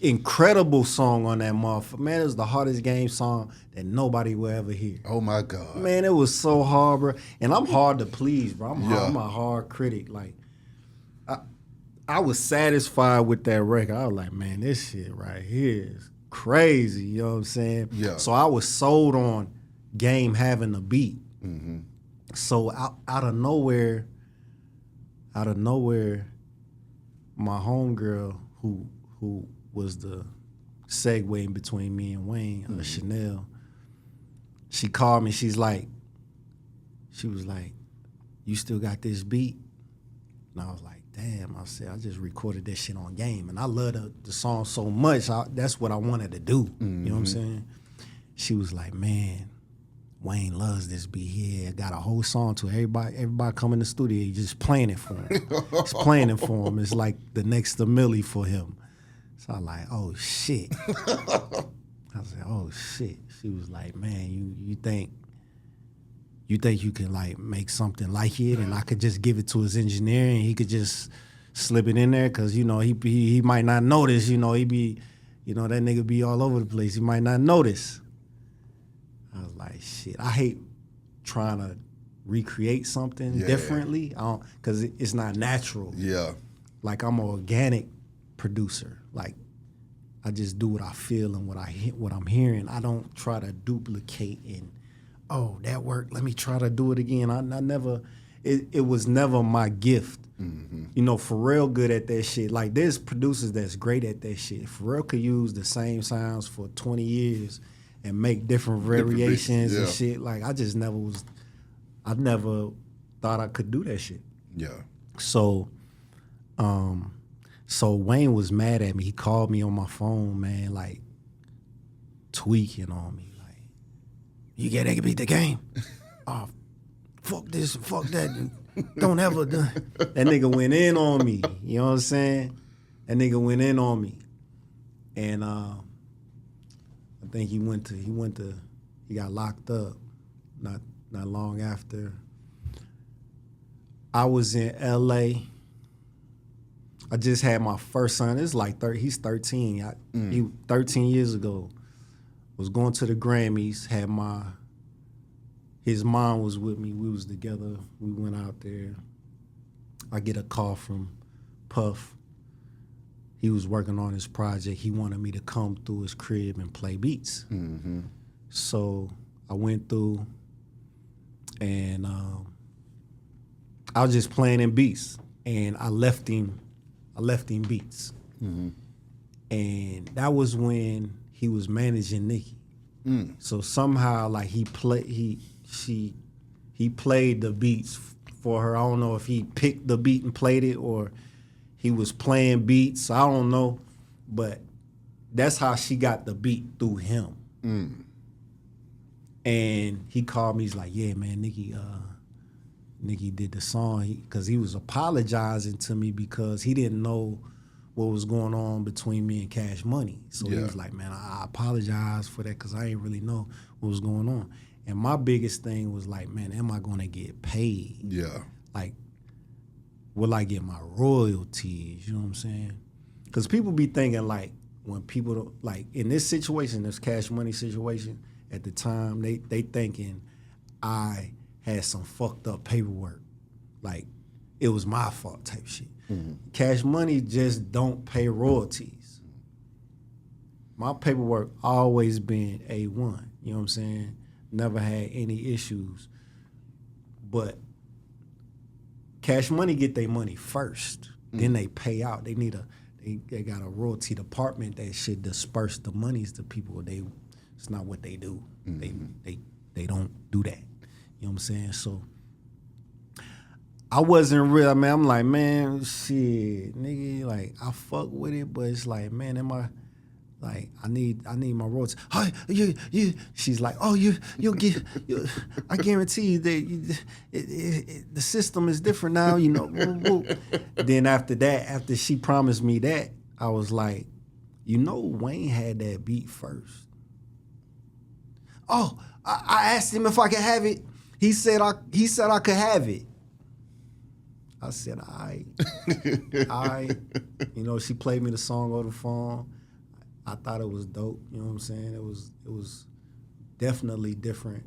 incredible song on that motherfucker. Man, it was the hardest Game song that nobody will ever hear. Oh my God. Man, it was so hard, bro. And I'm hard to please, bro. I'm a hard critic. Like, I was satisfied with that record. I was like, man, this shit right here is crazy. You know what I'm saying? Yeah. So I was sold on Game having a beat. Mm-hmm. So out of nowhere, my homegirl who was the segue in between me and Wayne, Chanel, she called me. She was like, you still got this beat? And I was like, damn. I said, I just recorded that shit on Game. And I love the song so much. That's what I wanted to do. Mm-hmm. You know what I'm saying? She was like, man, Wayne loves this beat here. Got a whole song to everybody come in the studio. He's just playing it for him. He's playing it for him. It's like the next to Millie for him. So I like, oh shit. I said, oh shit. She was like, man, you think you can like make something like it, and I could just give it to his engineer and he could just slip it in there, because you know he might not notice. You know he be, you know that nigga be all over the place. He might not notice. I was like, shit. I hate trying to recreate something differently, because it's not natural. Yeah. Like, I'm an organic producer. Like, I just do what I feel and what I'm hearing. I don't try to duplicate and, oh, that worked, let me try to do it again. I never, it was never my gift. Mm-hmm. You know, Pharrell good at that shit. Like, there's producers that's great at that shit. Pharrell could use the same sounds for 20 years and make different variations and shit. Like, I never thought I could do that shit. Yeah. So Wayne was mad at me. He called me on my phone, man, like tweaking on me. Like, you get that beat the Game? Oh, fuck this, fuck that. Don't ever do. That nigga went in on me. You know what I'm saying? That nigga went in on me. And I think he got locked up not long after. I was in LA. I just had my first son. It's like he's 13. He 13 years ago. Was going to the Grammys. His mom was with me. We was together. We went out there. I get a call from Puff. He was working on his project. He wanted me to come through his crib and play beats. Mm-hmm. So I went through, and I was just playing in beats, and I left him beats. Mm-hmm. And that was when he was managing Nicki. So somehow, like, she he played the beats for her. I don't know if he picked the beat and played it or he was playing beats. I don't know, but that's how she got the beat through him. And he called me. He's like, "Yeah, man, Nikki did the song because he was apologizing to me because he didn't know what was going on between me and Cash Money. So he was like, man, I apologize for that because I didn't really know what was going on. And my biggest thing was like, man, am I going to get paid? Yeah. Like, will I get my royalties? You know what I'm saying? Because people be thinking like when people, like in this situation, this Cash Money situation, at the time, they thinking I had some fucked up paperwork. Like, it was my fault type shit. Cash Money just don't pay royalties. My paperwork always been A1. You know what I'm saying? Never had any issues. But Cash Money get their money first. Then they pay out. They got a royalty department that should disperse the monies to people. It's not what they do. They don't do that. You know what I'm saying? So I wasn't real, man. I'm like, man, shit, nigga, like I fuck with it, but it's like, man, am I like I need my royalties. Oh, you. She's like, oh, you'll get. I guarantee you that the system is different now. You know. Then after she promised me that, I was like, you know, Wayne had that beat first. Oh, I asked him if I could have it. He said I could have it. I said, all right. You know, she played me the song over the phone. I thought it was dope. You know what I'm saying? It was definitely different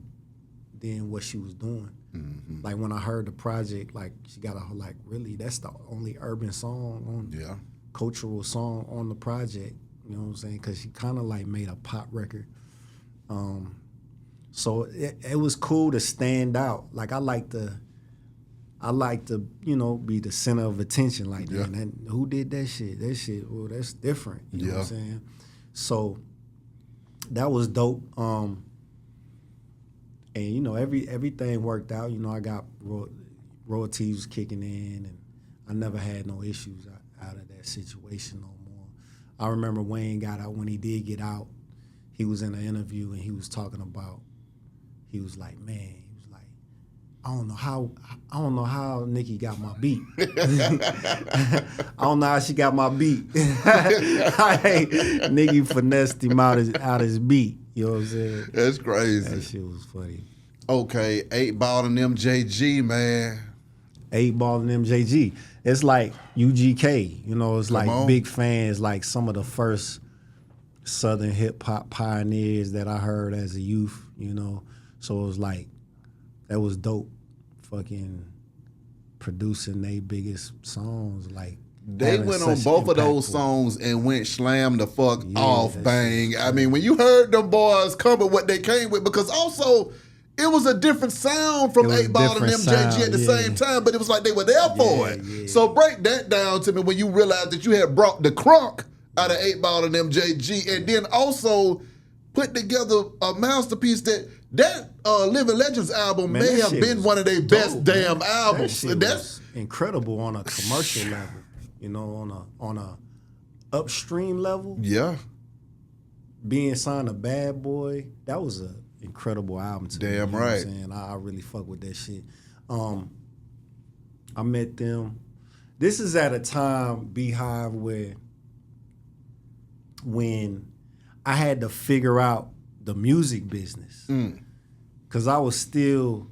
than what she was doing. Like when I heard the project, like she got like really, that's the only urban song cultural song on the project. You know what I'm saying? Because she kind of like made a pop record. So it was cool to stand out. Like I like to, you know, be the center of attention. Like, man, who did that shit? That shit, well, that's different. You know what I'm saying? So that was dope. And you know, everything worked out. You know, I got royalties kicking in, and I never had no issues out of that situation no more. I remember Wayne got out. When he did get out, he was in an interview and he was talking about. He was like, man. I don't know how Nikki got my beat. I don't know how she got my beat. Nikki finessed him out his beat. You know what I'm saying? That's crazy. That shit was funny. Okay, 8 Ball and MJG, man. 8 Ball and MJG. It's like UGK. You know, it's like big fans, like some of the first Southern hip hop pioneers that I heard as a youth, you know. So it was like, that was dope, fucking producing their biggest songs. Like they went on both of those songs and went slam the fuck off, bang. I mean, when you heard them boys come with what they came with, because also it was a different sound from 8 Ball and MJG at the same time, but it was like they were there for it. Yeah. So break that down to me when you realized that you had brought the crunk out of 8 Ball and MJG, and then also put together a masterpiece that Living Legends album may have been one of their best damn albums. That's incredible on a commercial level, you know, on a upstream level. Yeah. Being signed to Bad Boy, that was an incredible album to me. Damn right. What I'm saying? I really fuck with that shit. I met them. This is at a time, Beehive, where when I had to figure out the music business, because I was still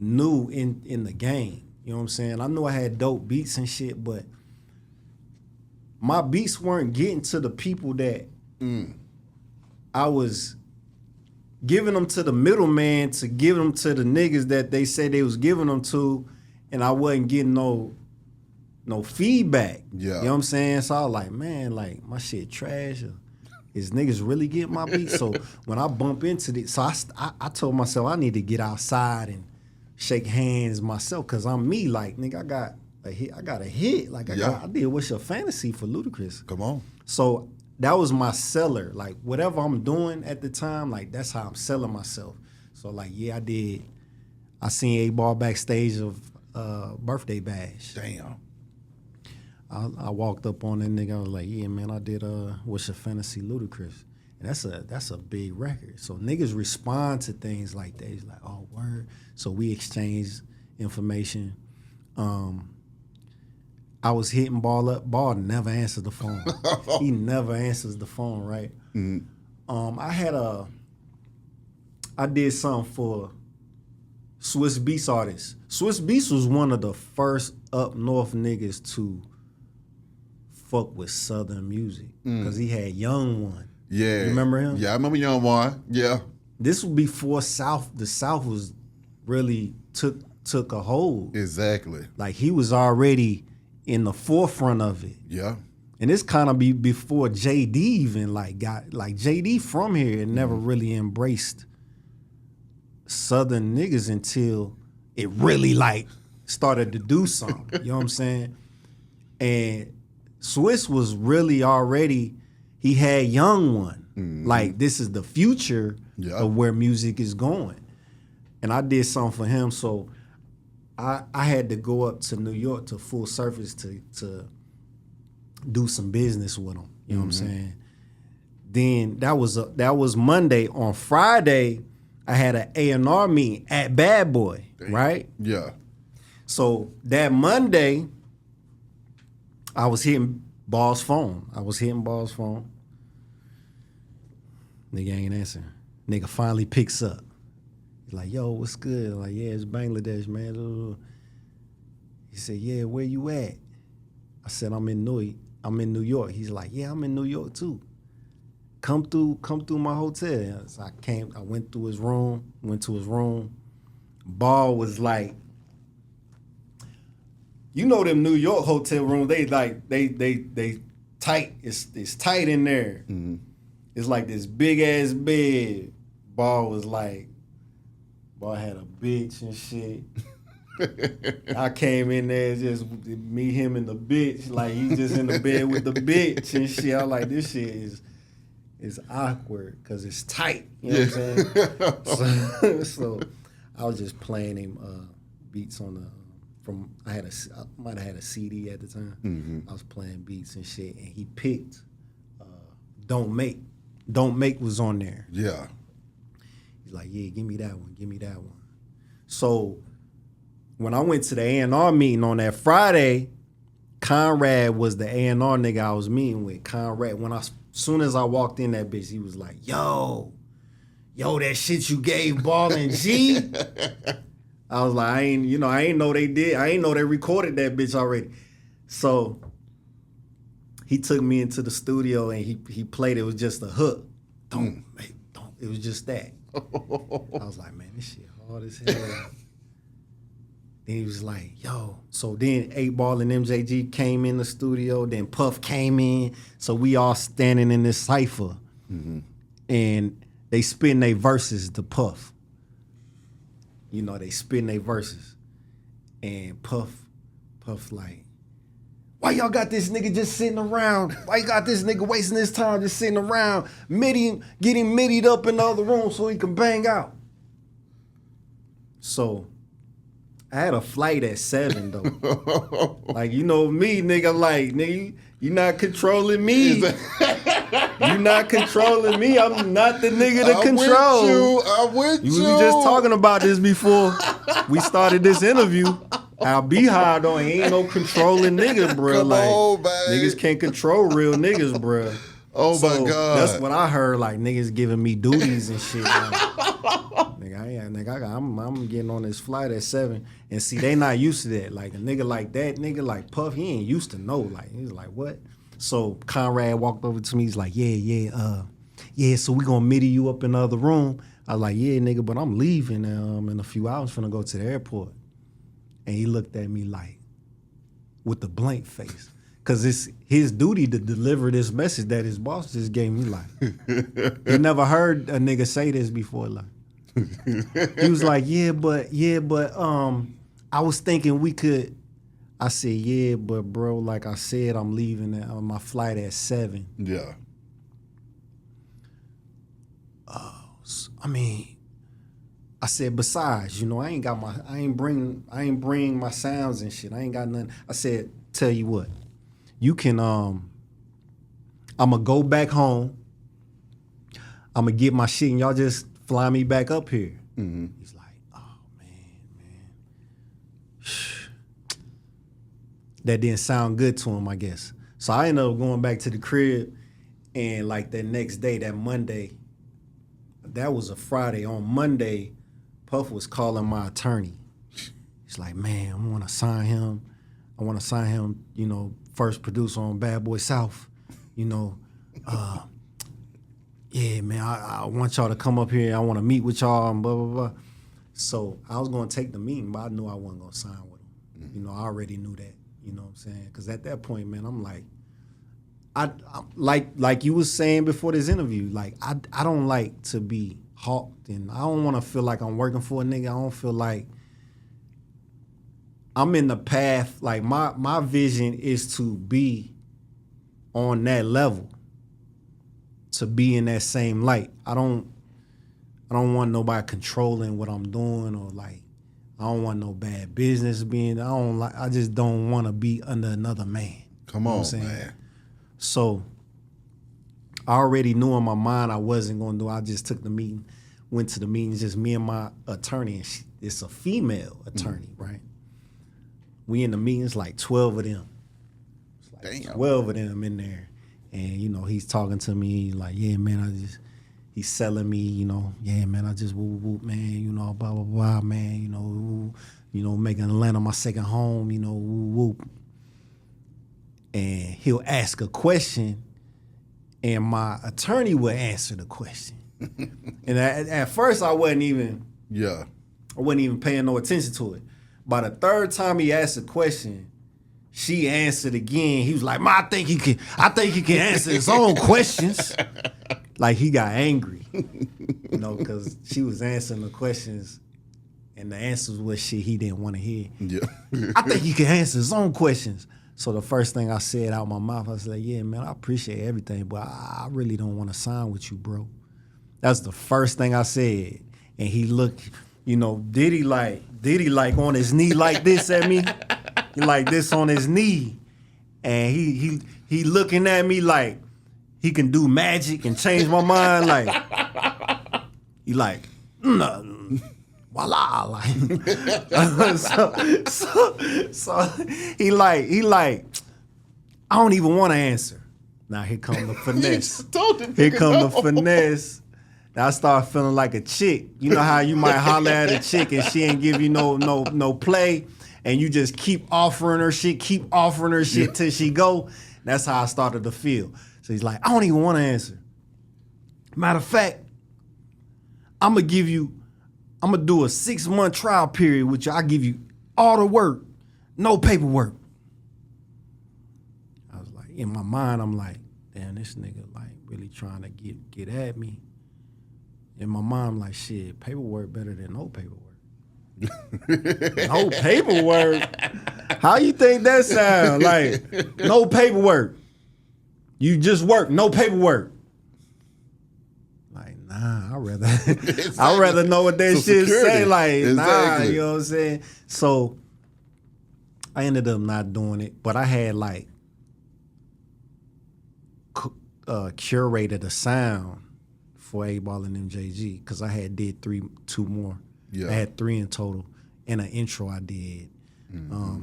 new in the game. You know what I'm saying? I knew I had dope beats and shit, but my beats weren't getting to the people that I was giving them to the middleman to give them to the niggas that they said they was giving them to, and I wasn't getting no feedback. Yeah. You know what I'm saying? So I was like, man, like my shit trash. Is niggas really get my beat? So when I bump into this, so I told myself I need to get outside and shake hands myself, cause I'm me. Like, nigga, I got a hit. Like I did What's Your Fantasy for Ludacris. Come on. So that was my seller. Like whatever I'm doing at the time, like that's how I'm selling myself. So like, yeah, I seen 8 Ball backstage of Birthday Bash. Damn. I walked up on that nigga. I was like, yeah, man, I did What's Your Fantasy Ludacris. And that's a big record. So niggas respond to things like that. He's like, oh, word. So we exchange information. I was hitting Ball up. Ball never answered the phone. He never answers the phone, right? I did something for Swiss Beats artists. Swiss Beats was one of the first up north niggas to fuck with Southern music because he had Young One. Yeah. You remember him? Yeah, I remember Young One. Yeah. This was before the South was really took a hold. Exactly. Like he was already in the forefront of it. Yeah. And this kind of be before JD even got JD from here and never really embraced Southern niggas until it really started to do something. You know what I'm saying? And Swiss was really already, he had Young One. Like this is the future of where music is going. And I did something for him, so I had to go up to New York to Full Surface to do some business with him. You know what I'm saying? Then that was Monday. On Friday, I had an A&R meeting at Bad Boy, right? Yeah. So that Monday, I was hitting Ball's phone. Nigga ain't answering. Nigga finally picks up. He's like, yo, what's good? I'm like, yeah, it's Bangladesh, man. He said, yeah, where you at? I said, I'm in New York. He's like, yeah, I'm in New York too. Come through my hotel. So I went to his room. Ball was like, you know them New York hotel rooms, they tight. It's tight in there. It's like this big ass bed. Ball had a bitch and shit. I came in there just me, him, and the bitch. Like he's just in the bed with the bitch and shit. I'm like, this shit is awkward because it's tight. You know what I'm saying? So I was just playing him beats on the I might have had a CD at the time. I was playing beats and shit, and he picked Don't Make. Don't Make was on there. Yeah. He's like, yeah, give me that one. So when I went to the A&R meeting on that Friday, Conrad was the A&R nigga I was meeting with. Conrad, soon as I walked in that bitch, he was like, yo, that shit you gave Ball and G? I was like, I ain't know they did. I ain't know they recorded that bitch already. So he took me into the studio and he played, it was just a hook. Don't. It was just that. I was like, man, this shit hard as hell. Then he was like, yo. So then 8 Ball and MJG came in the studio. Then Puff came in. So we all standing in this cypher. And they spitting their verses to Puff. You know, they spitting their verses. And Puff like, why y'all got this nigga just sitting around? Why you got this nigga wasting his time just sitting around, getting middied up in the other room so he can bang out? So I had a flight at 7 though. Like, you know me, nigga, you not controlling me. You not controlling me. I'm not the nigga to control. I'm with you. We were just talking about this before we started this interview. How Beehive though, he ain't no controlling nigga, bro. Come on, man. Niggas can't control real niggas, bro. Oh my God. That's what I heard. Like niggas giving me duties and shit. I'm getting on this flight at 7, and see they not used to that. Like a nigga like Puff, he ain't used to know. Like he's like, what? So Conrad walked over to me. He's like, yeah. So we gonna MIDI you up in the other room. I was like, yeah, nigga, but I'm leaving in a few hours. Finna go to the airport. And he looked at me like, with a blank face. Cause it's his duty to deliver this message that his boss just gave me. Like, he never heard a nigga say this before. Like, he was like, yeah, but I was thinking we could. I said, yeah, but bro, like I said, I'm leaving on my flight at 7. Yeah. I said, besides, you know, I ain't bring my sounds and shit. I ain't got nothing. I said, tell you what, you can, I'ma go back home. I'ma get my shit and y'all just fly me back up here. Mm-hmm. He's like, oh man. That didn't sound good to him, I guess. So I ended up going back to the crib, and like that next day, that Monday, that was a Friday. On Monday, Puff was calling my attorney. He's like, man, I want to sign him. You know, first producer on Bad Boy South. You know, yeah, man, I want y'all to come up here. I want to meet with y'all and blah, blah, blah. So I was going to take the meeting, but I knew I wasn't going to sign with him. Mm-hmm. You know, I already knew that. You know what I'm saying? Because at that point, man, I'm like, I like you was saying before this interview, like, I don't like to be hawked, and I don't want to feel like I'm working for a nigga. I don't feel like I'm in the path. Like, my vision is to be on that level, to be in that same light. I don't want nobody controlling what I'm doing, or like, I don't want no bad business being. I just don't want to be under another man. Come on, man. So I already knew in my mind I wasn't going to do it. I just took the meeting, went to the meeting, just me and my attorney. And it's a female attorney, right? We in the meetings, like 12 of them. It's like 12 of them in there. And, you know, he's talking to me like, yeah, man, he's selling me, you know, yeah, man, I just whoop, whoop, man, you know, blah, blah, blah, man, you know, making Atlanta my second home, you know, whoop, whoop. And he'll ask a question, and my attorney will answer the question. And at first, I wasn't even paying no attention to it. By the third time he asked a question, she answered again. He was like, I think he can answer his own questions. Like, he got angry, you know, because she was answering the questions, and the answers was shit he didn't want to hear. Yeah. I think he can answer his own questions. So the first thing I said out my mouth, I was like, yeah, man, I appreciate everything, but I really don't want to sign with you, bro. That's the first thing I said. And he looked, you know, did he like on his knee like this at me? He like this on his knee. And he looking at me like he can do magic and change my mind. Like, he like, no. Voila, like, so he like, I don't even want to answer. Now here come the finesse. Here come the finesse. Now I start feeling like a chick. You know how you might holler at a chick and she ain't give you no play, and you just keep offering her shit till she go. That's how I started to feel. So he's like, I don't even want to answer. Matter of fact, I'm gonna do a 6-month trial period with you. I'll give you all the work, no paperwork. I was like, in my mind, I'm like, damn, this nigga like really trying to get at me. In my mind, I'm like, shit, paperwork better than no paperwork. No paperwork? How you think that sound? Like, no paperwork. You just work, no paperwork. Like, nah, I'd rather know what that shit say. Like, nah, you know what I'm saying? So I ended up not doing it, but I had like curated a sound for A-Ball and MJG, because I had did 2 more. Yeah. I had 3 in total, and an intro I did. Mm-hmm.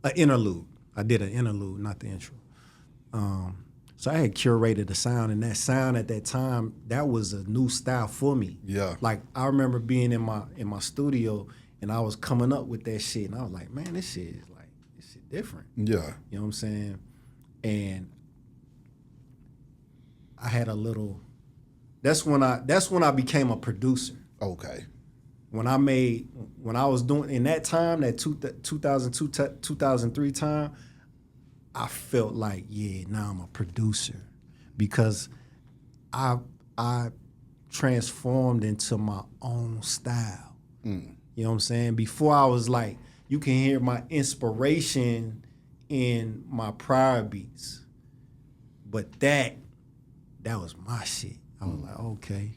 An interlude. I did an interlude, not the intro. So I had curated the sound, and that sound at that time, that was a new style for me. Yeah. Like, I remember being in my studio, and I was coming up with that shit, and I was like, man, this shit different. Yeah. You know what I'm saying? And I had a little. That's when I became a producer. Okay. When I was doing in that time, that 2002, 2003 time, I felt like, yeah, now I'm a producer, because I transformed into my own style. Mm. You know what I'm saying? Before, I was like, you can hear my inspiration in my prior beats, but that was my shit. I was like, okay.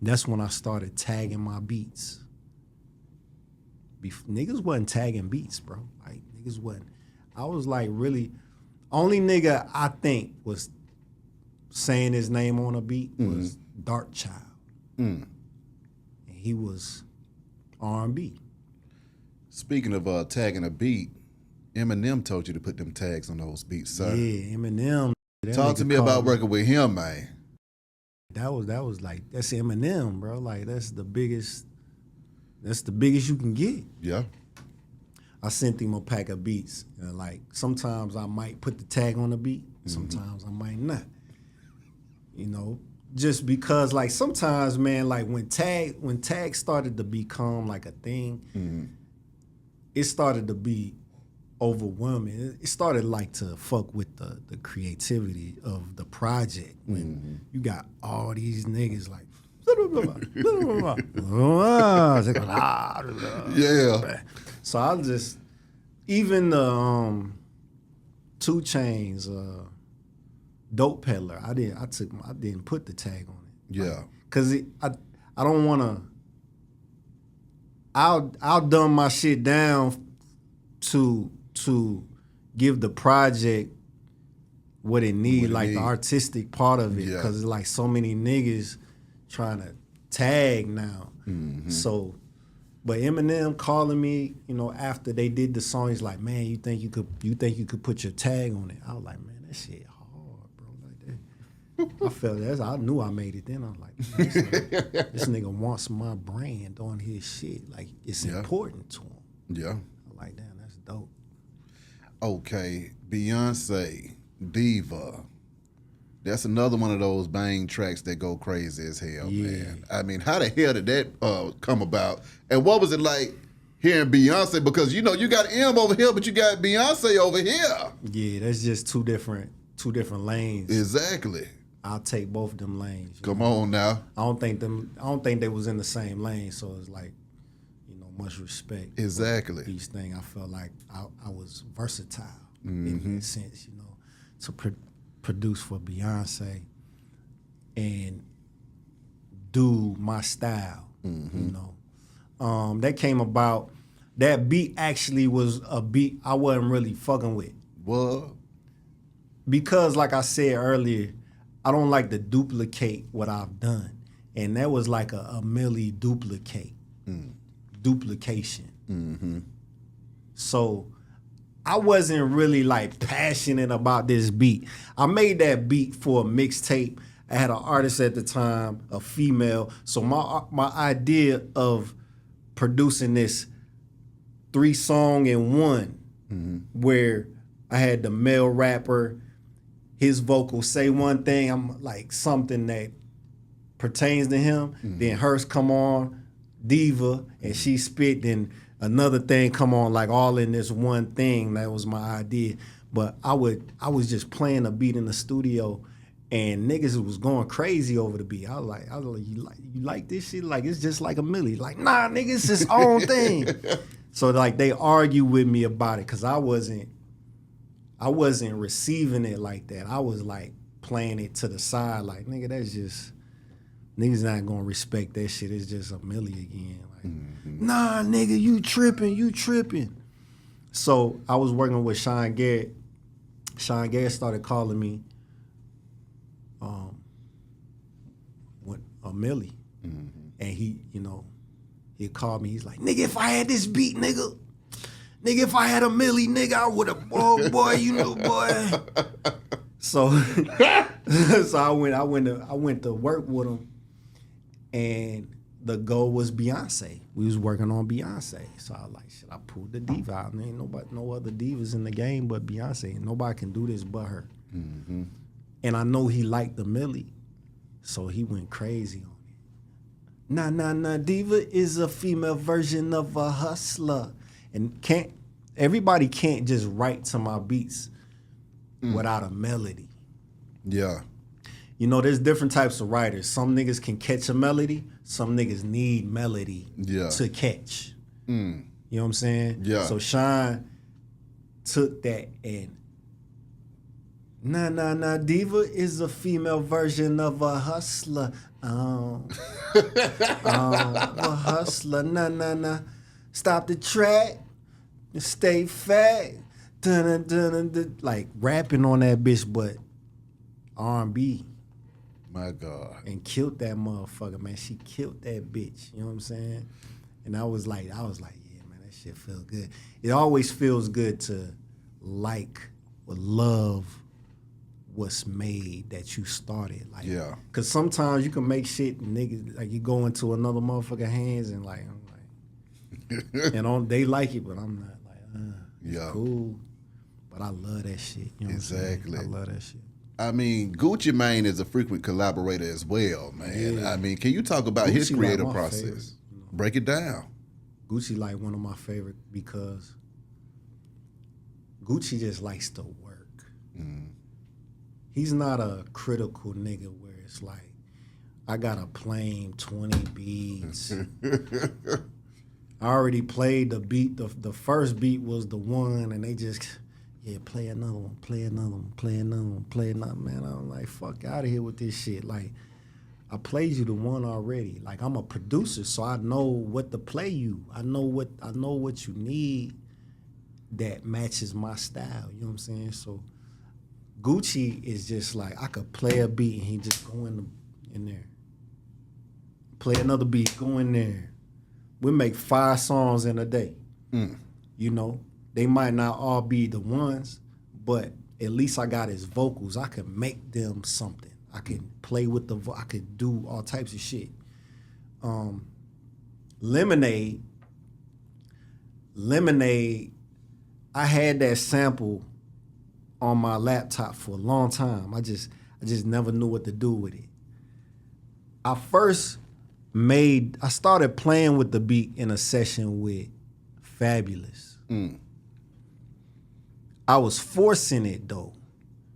That's when I started tagging my beats. Niggas wasn't tagging beats, bro. Like, niggas wasn't. I was like, really, only nigga I think was saying his name on a beat was Dark Child. And he was R&B. Speaking of tagging a beat, Eminem told you to put them tags on those beats, sir. Yeah, Eminem. Talk to me about working with him, man. That was like, that's Eminem, bro. Like, that's the biggest you can get. Yeah. I sent him a pack of beats. And like, sometimes I might put the tag on the beat, sometimes I might not. You know, just because like sometimes, man, like when tag started to become like a thing, it started to be overwhelming. It started like to fuck with the creativity of the project when you got all these niggas like yeah. So I just, even the 2 Chainz Dope Peddler, I didn't put the tag on it. Yeah. Like, cause I don't wanna, I'll dumb my shit down to give the project what it need, like the artistic part of it, cause it's like so many niggas trying to tag now. So, but Eminem calling me, you know, after they did the song, he's like, man, you think you could put your tag on it? I was like, man, that shit hard, bro. Like that. I felt that. I knew I made it then. I was like, this nigga wants my brand on his shit. Like, it's important to him. Yeah. I'm like, damn, that's dope. Okay, Beyonce, Diva. That's another one of those bang tracks that go crazy as hell, man. I mean, how the hell did that come about? And what was it like hearing Beyonce? Because, you know, you got M over here, but you got Beyonce over here. Yeah, that's just two different lanes. Exactly. I'll take both of them lanes. Come on now. I don't think they was in the same lane, so it's like, you know, much respect. Exactly. Each thing, I felt like I was versatile in that sense, you know, to produce for Beyonce and do my style, you know. That came about, that beat actually was a beat I wasn't really fucking with. What? Because like I said earlier, I don't like to duplicate what I've done. And that was like a Millie duplication. So I wasn't really like passionate about this beat. I made that beat for a mixtape. I had an artist at the time, a female. So my idea of producing this 3-song in one, where I had the male rapper, his vocals say one thing, I'm like something that pertains to him. Then hers come on, Diva, and she spit, then another thing come on, like all in this one thing. That was my idea. But I was just playing a beat in the studio, and niggas was going crazy over the beat. I was like, you like this shit? Like, it's just like a Millie. Like, nah, nigga, it's his own thing. So like they argue with me about it, cause I wasn't receiving it like that. I was like playing it to the side, like, nigga, that's just, niggas not gonna respect that shit. It's just a Millie again. Like, nah, nigga, you tripping. So I was working with Sean Garrett. Sean Garrett started calling me with a Millie. And he, you know, he called me, he's like, nigga, if I had this beat, nigga, if I had a Millie, nigga, I would have, oh boy, you know, boy. So so I went to work with him, and the goal was Beyonce. We was working on Beyonce. So I was like, shit, I pulled the diva out. There ain't no other divas in the game but Beyonce. And nobody can do this but her. And I know he liked the Millie, so he went crazy on it. Nah, Diva is a female version of a hustler. And everybody can't just write to my beats without a melody. Yeah. You know, there's different types of writers. Some niggas can catch a melody. Some niggas need melody to catch. You know what I'm saying? Yeah. So Sean took that and Nah, diva is a female version of a hustler. A hustler, nah. Stop the track, stay fat. Dun. Like rapping on that bitch, but R&B. My God. And killed that motherfucker, man. She killed that bitch. You know what I'm saying? And I was like, yeah, man, that shit feel good. It always feels good to like or love what's made that you started. Like, yeah. Cause sometimes you can make shit and niggas like you go into another motherfucker hands and like I'm like and they like it, but I'm not like, it's cool. But I love that shit. You know exactly. What I'm saying? I love that shit. I mean, Gucci Mane is a frequent collaborator as well, man. Yeah. I mean, can you talk about his creative like process? Favorite, you know? Break it down. Gucci like one of my favorite because Gucci just likes to work. Mm. He's not a critical nigga where it's like, I got a plain 20 beats. I already played the beat. The first beat was the one, and they just, play another one, play another one, play another one, play another. Man, I'm like, fuck out of here with this shit. Like, I played you the one already. Like, I'm a producer, so I know what to play you. I know what you need that matches my style. You know what I'm saying? So Gucci is just like, I could play a beat and he just go in there. Play another beat, go in there. We make 5 songs in a day. You know, they might not all be the ones, but at least I got his vocals. I can make them something. I can play with I could do all types of shit. Lemonade, I had that sample on my laptop for a long time. I just never knew what to do with it. I started playing with the beat in a session with Fabulous. I was forcing it though.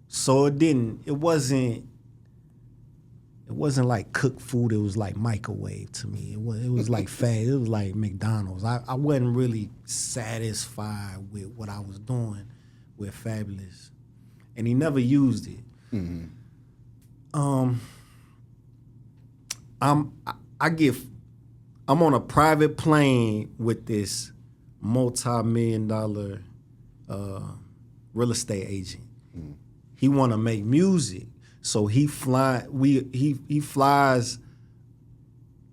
So it wasn't like cooked food, it was like microwave to me. It was like fast, it was like McDonald's. I wasn't really satisfied with what I was doing with Fabulous. And he never used it. Mm-hmm. I'm on a private plane with this multi-million-dollar real estate agent. Mm. He want to make music, so he flies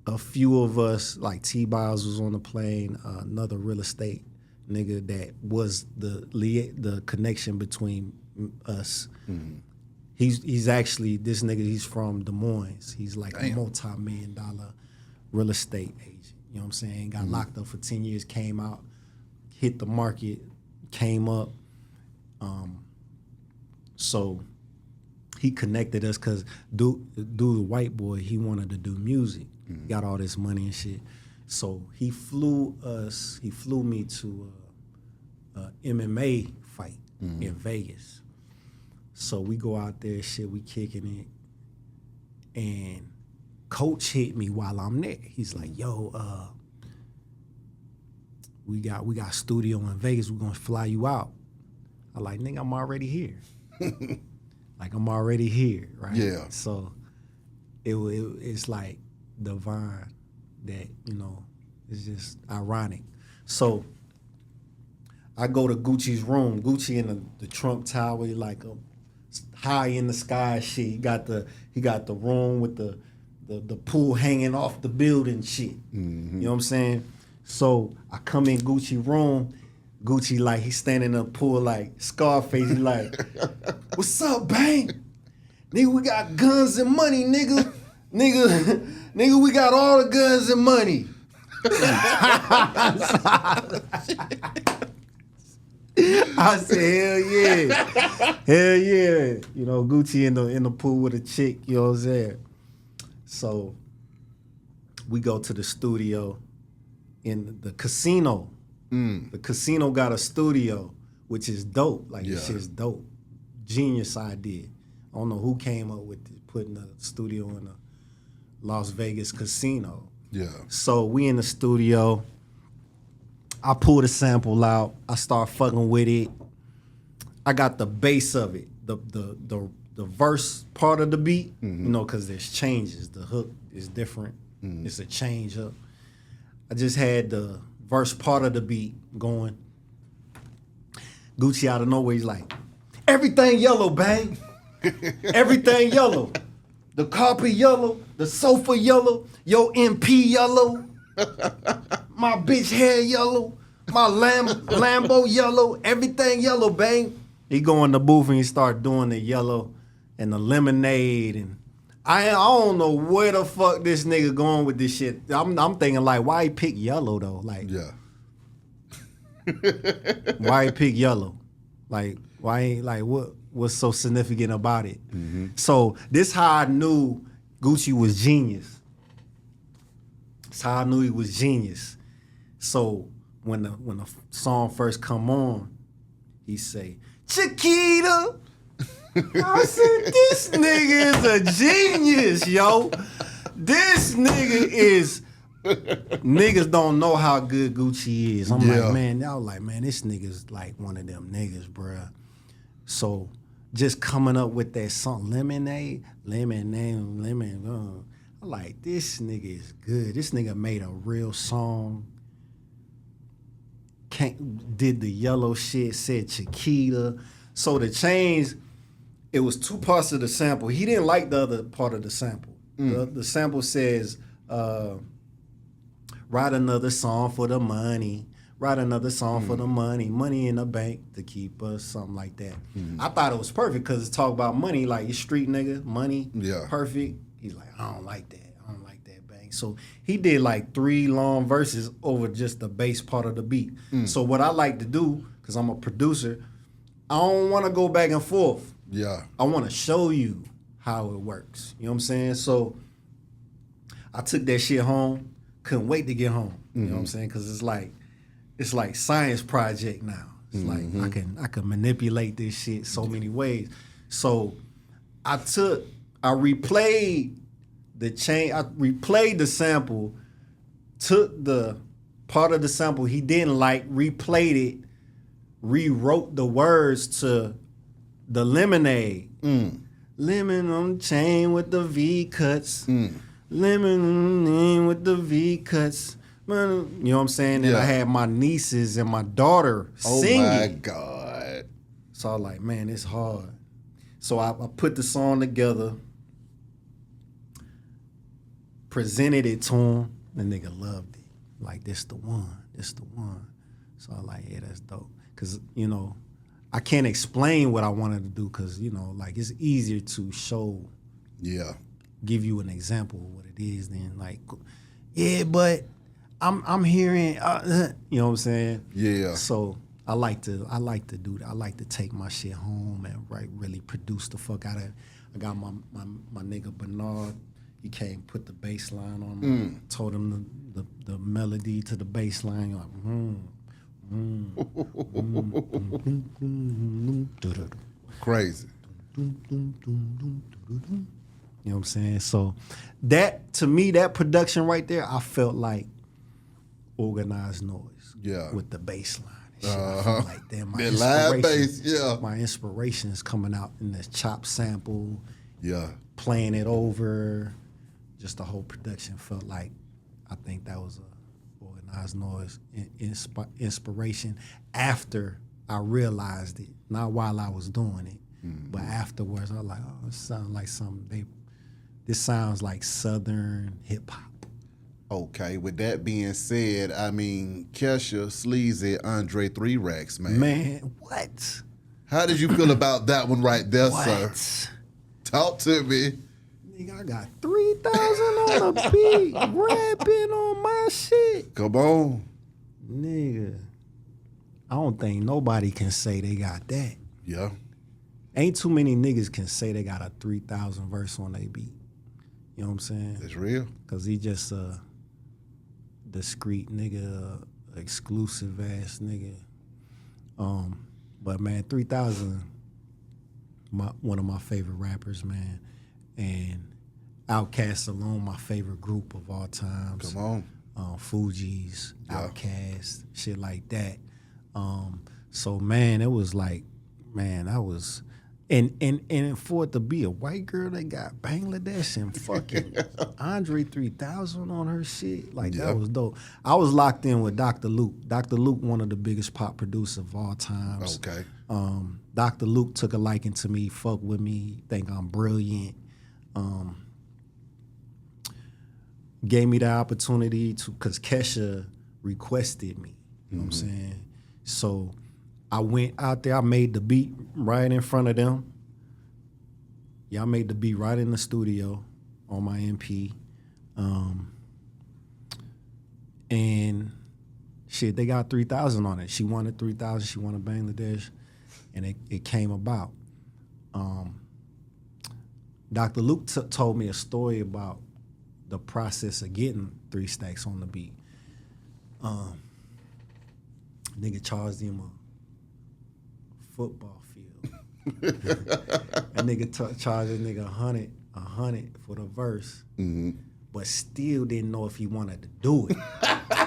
a few of us. Like T-Biles was on the plane, another real estate nigga that was the connection between us. Mm-hmm. He's actually this nigga. He's from Des Moines. He's like a multi-million-dollar real estate agent. You know what I'm saying? Got locked up for 10 years. Came out, hit the market, came up. So he connected us because dude, the white boy, he wanted to do music. Mm-hmm. Got all this money and shit. So he flew me to a MMA fight in Vegas. So we go out there, shit, we kicking it. And Coach hit me while I'm there. He's like, yo, we got studio in Vegas, we're gonna fly you out. I like, nigga, I'm already here. Like, I'm already here, right? Yeah. So it's like divine that, you know, it's just ironic. So I go to Gucci's room. Gucci in the Trump Tower, like a high in the sky shit. He got the room with the pool hanging off the building shit. Mm-hmm. You know what I'm saying? So I come in Gucci room. Gucci, like, he's standing in the pool like Scarface. He like, what's up, bang? Nigga, we got guns and money, nigga. Nigga, we got all the guns and money. I said, hell yeah. You know, Gucci in the pool with a chick, you know what I'm saying? So we go to the studio in the casino. The casino got a studio, which is dope. Like, this shit's dope. Genius idea. I don't know who came up with putting a studio in a Las Vegas casino. Yeah. So we in the studio. I pull the sample out. I start fucking with it. I got the bass of it. the verse part of the beat, you know, because there's changes. The hook is different. It's a change up. I just had the verse part of the beat going. Gucci out of nowhere, he's like, everything yellow, bang. Everything yellow. The carpet yellow, the sofa yellow, your MP yellow, my bitch hair yellow, my Lambo yellow, everything yellow, bang. He go in the booth and he start doing the yellow and the lemonade, and I don't know where the fuck this nigga going with this shit. I'm thinking like, why he pick yellow though? Like, Yeah. why he pick yellow? Like, why ain't like what's so significant about it? So this how I knew Gucci was genius. That's how I knew he was genius. So when the song first come on, he say, Chiquita. I said, this nigga is a genius, yo. This nigga is. Niggas don't know how good Gucci is. I'm like, man, y'all like, man, this nigga's like one of them niggas, bruh. So just coming up with that song, lemonade. I'm like, this nigga is good. This nigga made a real song. Did the yellow shit, said Chiquita. So the change, it was two parts of the sample. He didn't like the other part of the sample. The sample says, write another song for the money. Write another song for the money. Money in the bank to keep us, something like that. I thought it was perfect because it's talk about money, like you street nigga, money, perfect. He's like, I don't like that. I don't like that bang. So he did like 3 long verses over just the bass part of the beat. So what I like to do, because I'm a producer, I don't want to go back and forth. Yeah. I want to show you how it works. You know what I'm saying? So I took that shit home. Couldn't wait to get home. You know what I'm saying? Because it's like science project now. It's like I can manipulate this shit so many ways. So I replayed the sample, took the part of the sample he didn't like, replayed it, rewrote the words to the lemonade. Lemon on the chain with the V cuts. Lemon with the V cuts. You know what I'm saying? And I had my nieces and my daughter singing. Oh my God. So I was like, man, it's hard. So I put the song together, presented it to him. The nigga loved it. Like, this the one. So I was like, yeah, that's dope. Because, you know, I can't explain what I wanted to do because, you know, like, it's easier to show. Yeah. Give you an example of what it is, then like, yeah, but I'm hearing, you know what I'm saying? Yeah. So I like to do that. I like to take my shit home and really produce the fuck out of it. I got my nigga Bernard. He came, put the bass line on me. Told him the melody to the bass line. Like, Crazy. You know what I'm saying? So that, to me, that production right there, I felt like organized noise. Yeah. With the bass line and shit. I felt like, damn, that live bass, my inspiration is coming out in this chop sample. Yeah. Playing it over. Just the whole production felt like, I think that was a organized noise inspiration after I realized it. Not while I was doing it. But afterwards, I was like, oh, it sounds like something this sounds like Southern hip hop. Okay, with that being said, I mean, Kesha, Sleazy, Andre 3 Racks, man. Man, what? How did you feel about that one right there, What? sir? Talk to me. Nigga, I got 3,000 on a beat, rapping on my shit. Come on. Nigga, I don't think nobody can say they got that. Yeah. Ain't too many niggas can say they got a 3,000 verse on their beat. You know what I'm saying? It's real. Because he just a discreet nigga, exclusive ass nigga. But man, 3,000, one of my favorite rappers, man. And Outkast alone, my favorite group of all times. Come on. Fugees, Outkast, shit like that. So man, it was like, man, And for it to be a white girl that got Bangladesh and fucking Andre 3000 on her shit, like that was dope. I was locked in with Dr. Luke. Dr. Luke, one of the biggest pop producers of all times. Okay. Dr. Luke took a liking to me, fuck with me, think I'm brilliant. Gave me the opportunity to, because Kesha requested me. You know what I'm saying? So I went out there, I made the beat right in front of them. Yeah, I made the beat right in the studio on my MP. And shit, they got 3,000 on it. She wanted 3,000, she wanted Bangladesh, and it came about. Dr. Luke told me a story about the process of getting 3 stacks on the beat. Nigga charged him a football field. That nigga charged a nigga 100 for the verse, but still didn't know if he wanted to do it.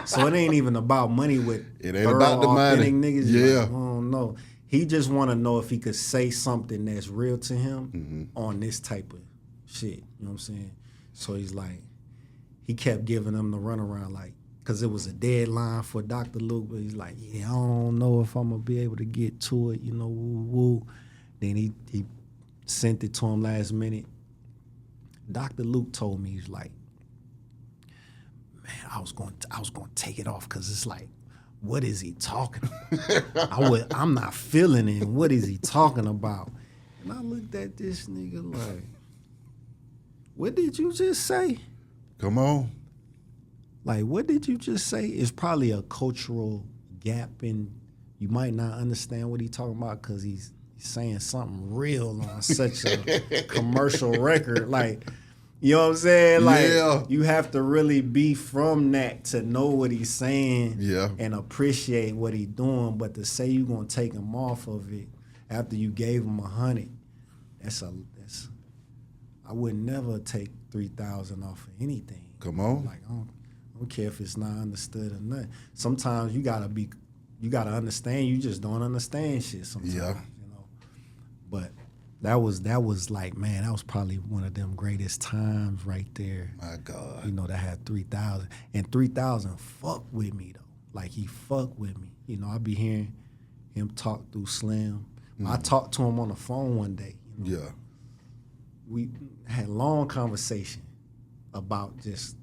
So it ain't even about money with it ain't about the money. Niggas. Yeah, like, I don't know. He just want to know if he could say something that's real to him on this type of shit. You know what I'm saying? So he's like, he kept giving them the runaround, like, because it was a deadline for Dr. Luke, but he's like, yeah, I don't know if I'm going to be able to get to it, you know, woo-woo. Then he sent it to him last minute. Dr. Luke told me, he's like, man, I was going to take it off because it's like, what is he talking about? I'm not feeling it. What is he talking about? And I looked at this nigga like, what did you just say? Come on. Like, what did you just say? It's probably a cultural gap, and you might not understand what he's talking about because he's saying something real on such a commercial record. Like, you know what I'm saying? Like, you have to really be from that to know what he's saying and appreciate what he's doing. But to say you're going to take him off of it after you gave him 100, I would never take 3,000 off of anything. Come on. Like, I don't care if it's not understood or not. Sometimes you gotta understand. You just don't understand shit sometimes. Yeah. You know. But that was like, man, that was probably one of them greatest times right there. My God. You know, that had 3,000. And 3,000 fucked with me though. Like, he fucked with me. You know, I be hearing him talk through Slim. I talked to him on the phone one day. You know? Yeah. We had a long conversation about just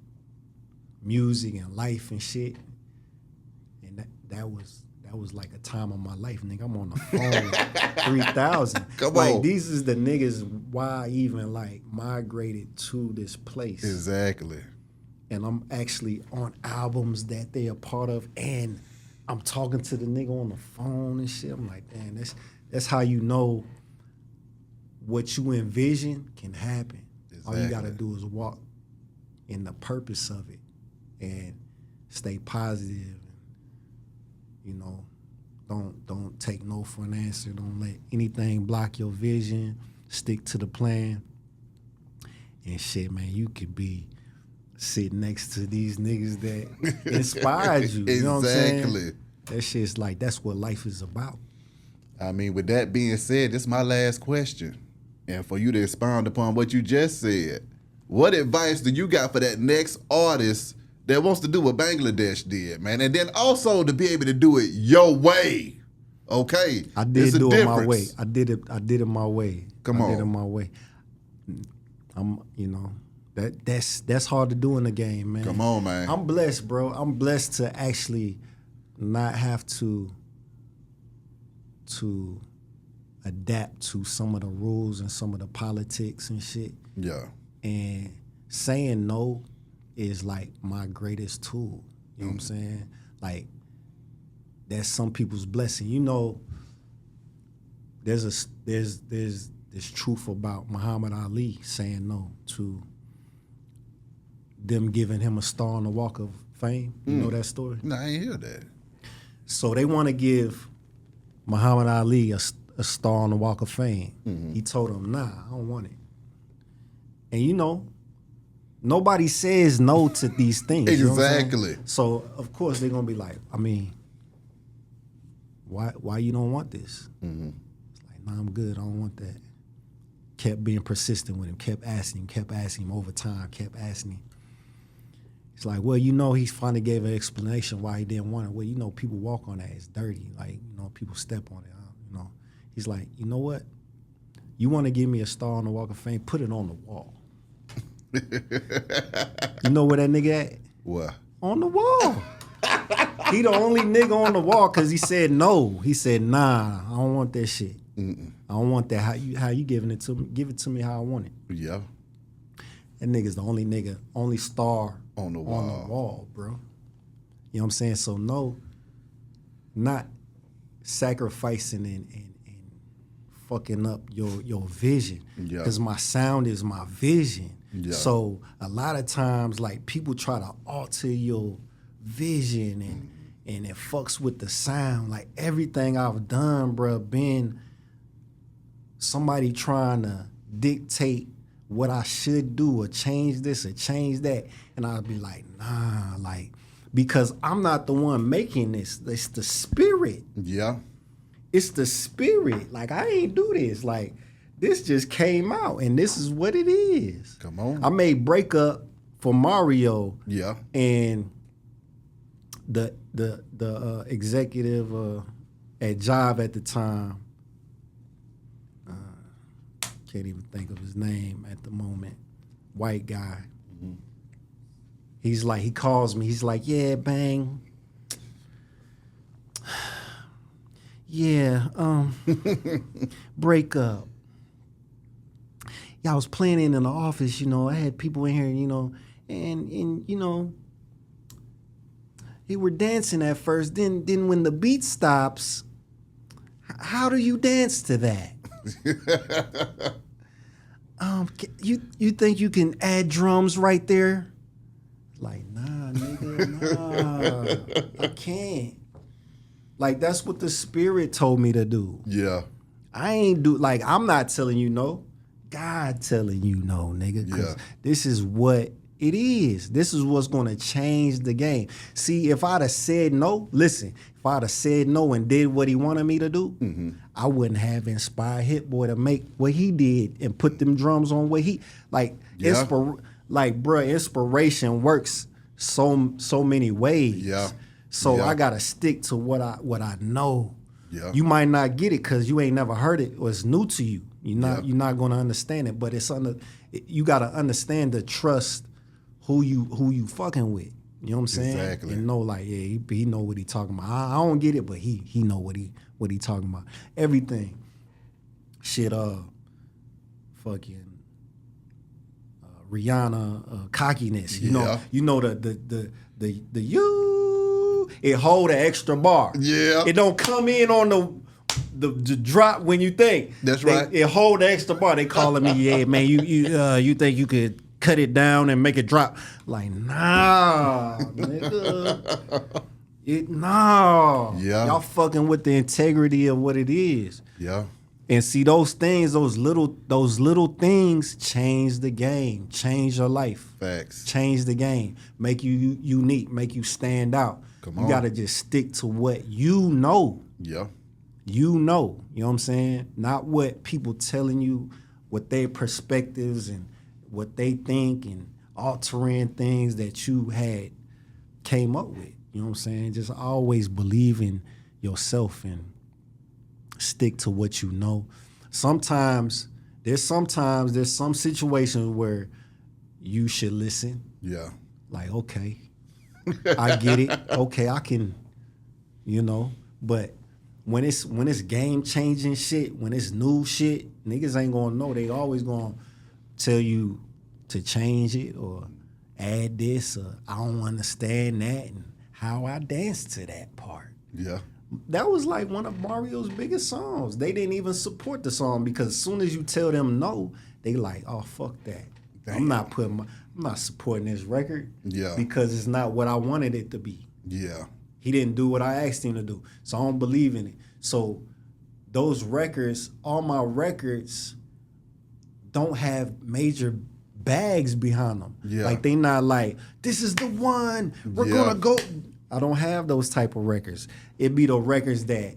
music and life and shit, and that was like a time of my life, nigga. I'm on the phone, 3,000. Come like, on. These is the niggas why I even like migrated to this place. Exactly. And I'm actually on albums that they are part of, and I'm talking to the nigga on the phone and shit. I'm like, man, that's how you know what you envision can happen. Exactly. All you gotta do is walk in the purpose of it and stay positive. And, you know, don't take no for an answer. Don't let anything block your vision. Stick to the plan. And shit, man, you could be sitting next to these niggas that inspired you. You know what I'm saying? Exactly. That shit's like, that's what life is about. I mean, with that being said, this is my last question. And for you to expound upon what you just said, what advice do you got for that next artist that wants to do what Bangladesh did, man? And then also to be able to do it your way. Okay. I did do it my way. I did it my way. Come on. I did it my way. You know, that's hard to do in the game, man. Come on, man. I'm blessed, bro. I'm blessed to actually not have to adapt to some of the rules and some of the politics and shit. Yeah. And saying no is like my greatest tool. You know what I'm saying? Like, that's some people's blessing. You know, there's this truth about Muhammad Ali saying no to them giving him a star on the Walk of Fame. You know that story? No, I ain't hear that. So they want to give Muhammad Ali a star on the Walk of Fame. Mm-hmm. He told them, nah, I don't want it. And you know, nobody says no to these things. Exactly. You know so of course they're gonna be like, I mean, why you don't want this? Mm-hmm. It's like, nah, I'm good. I don't want that. kept being persistent with him, kept asking him over time, kept asking him. It's like, well, he finally gave an explanation why he didn't want it. Well, people walk on that. It's dirty. Like, people step on it. He's like, you know what? You want to give me a star on the Walk of Fame? Put it on the wall. You know where that nigga at? What? On the wall. He the only nigga on the wall because he said no. He said, nah, I don't want that shit. I don't want that. How you giving it to me? Give it to me how I want it. Yeah. That nigga's the only nigga, only star on the wall, bro. You know what I'm saying? So no, not sacrificing and fucking up your vision. Yeah. Because my sound is my vision. Yeah. So a lot of times, like, people try to alter your vision and it fucks with the sound. Like, everything I've done, bro, been somebody trying to dictate what I should do or change this or change that. And I'd be like, nah, like, because I'm not the one making this. It's the spirit. Yeah. It's the spirit. Like, I ain't do this. Like, this just came out and this is what it is. Come on. I made Break Up for Mario. Yeah. And the executive at Jive at the time, can't even think of his name at the moment, white guy. Mm-hmm. He's like, he calls me, he's like, yeah, Bang. Yeah, Break Up. Yeah, I was playing in the office, I had people in here, and they were dancing at first. Then when the beat stops, how do you dance to that? You think you can add drums right there? Like, nah, nigga, nah, I can't. Like, that's what the spirit told me to do. Yeah. I ain't like, I'm not telling you no. God telling you no, nigga. Because this is what it is. This is what's going to change the game. See, if I'd have said no, listen, if I'd have said no and did what he wanted me to do, I wouldn't have inspired Hit Boy to make what he did and put them drums on what he, like, inspiration works so many ways. Yeah. So I gotta stick to what I know. Yeah. You might not get it because you ain't never heard it or it's new to you. You're not gonna understand it. But you gotta understand to trust who you fucking with. You know what I'm saying? Exactly. And know, like, yeah, he know what he talking about. I don't get it, but he know what he talking about. Everything. Shit, fucking Rihanna, cockiness. You know the it hold an extra bar. Yeah. It don't come in on the drop when you think. That's right. It hold the extra bar. They calling me, yeah, man, you think you could cut it down and make it drop? Like, nah, nigga. Nah. Yeah. Y'all fucking with the integrity of what it is. Yeah. And see, those things, those little things change the game, change your life. Facts. Change the game, make you unique, make you stand out. Come you on. gotta just stick to what you know. Yeah. You know what I'm saying? Not what people telling you, what their perspectives and what they think and altering things that you had came up with. You know what I'm saying? Just always believe in yourself and stick to what you know. Sometimes there's some situations where you should listen. Yeah. Like, okay, I get it. Okay, I can, but when it's game changing shit, when it's new shit, niggas ain't gonna know. They always gonna tell you to change it or add this or I don't understand that and how I dance to that part. Yeah. That was like one of Mario's biggest songs. They didn't even support the song because as soon as you tell them no, they like, oh, fuck that. Damn. I'm not supporting this record. Yeah. Because it's not what I wanted it to be. Yeah. He didn't do what I asked him to do. So I don't believe in it. So those records, all my records don't have major bags behind them. Yeah. Like they not like, this is the one, we're gonna go. I don't have those type of records. It be the records that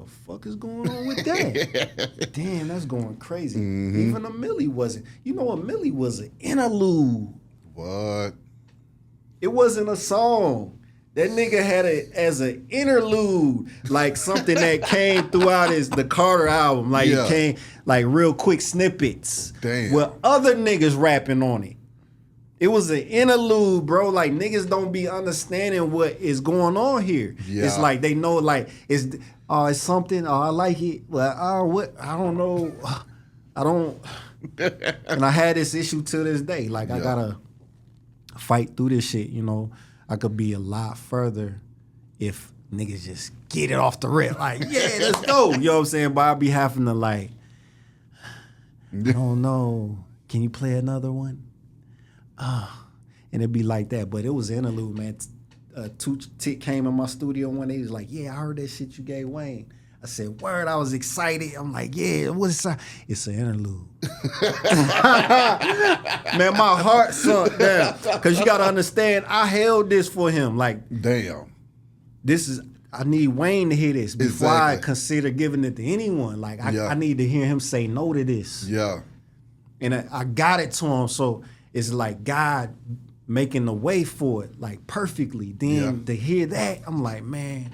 the fuck is going on with that? Damn, that's going crazy. Even a Millie wasn't. You know, a Millie was an interlude. What? It wasn't a song. That nigga had it as an interlude, like something that came throughout the Carter album. Like it came like real quick snippets. Damn. With other niggas rapping on it. It was an interlude, bro. Like niggas don't be understanding what is going on here. Yeah. It's like they know like it's something, I like it. But what I don't know. I don't and I had this issue to this day. Like I gotta fight through this shit, you know. I could be a lot further if niggas just get it off the rip. Like, yeah, let's go. You know what I'm saying? But I'll be having to like, I don't know. Can you play another one? And it'd be like that. But it was an interlude, man. Tick came in my studio one day. He was like, yeah, I heard that shit you gave Wayne. I said, word, I was excited. I'm like, yeah, what's it? It's an interlude. Man, my heart sunk down. Because you got to understand, I held this for him. Like, damn. I need Wayne to hear this before I consider giving it to anyone. Like, I need to hear him say no to this. Yeah. And I got it to him. So it's like God making the way for it, like perfectly. Then to hear that, I'm like, man,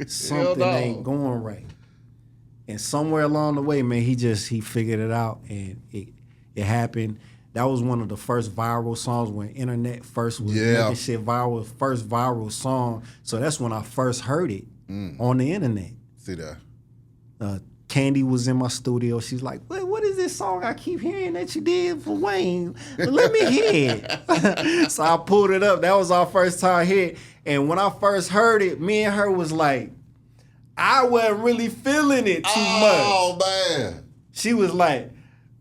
something ain't going right. And somewhere along the way, man, he figured it out, and it happened. That was one of the first viral songs when internet first was making shit viral, first viral song. So that's when I first heard it on the internet. See that? Candy was in my studio. She's like, what is this song I keep hearing that you did for Wayne? Well, let me hear it. So I pulled it up. That was our first time hit. And when I first heard it, me and her was like, I wasn't really feeling it too much. Oh, man. She was like,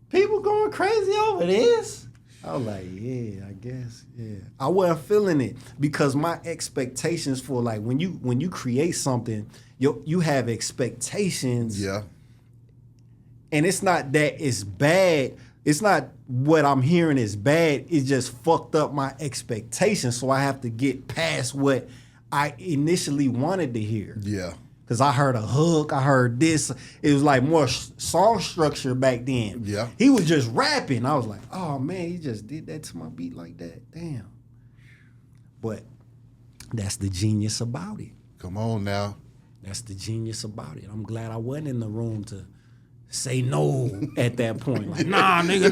people going crazy over this? I was like, yeah, I guess, yeah. I wasn't feeling it because my expectations for like, when you create something, you have expectations. Yeah. And it's not that it's bad. It's not what I'm hearing is bad. It just fucked up my expectations. So I have to get past what I initially wanted to hear. Yeah. Because I heard a hook. I heard this. It was like more song structure back then. Yeah. He was just rapping. I was like, oh, man, he just did that to my beat like that. Damn. But that's the genius about it. Come on now. That's the genius about it. I'm glad I wasn't in the room to say no at that point. Like, nah, nigga.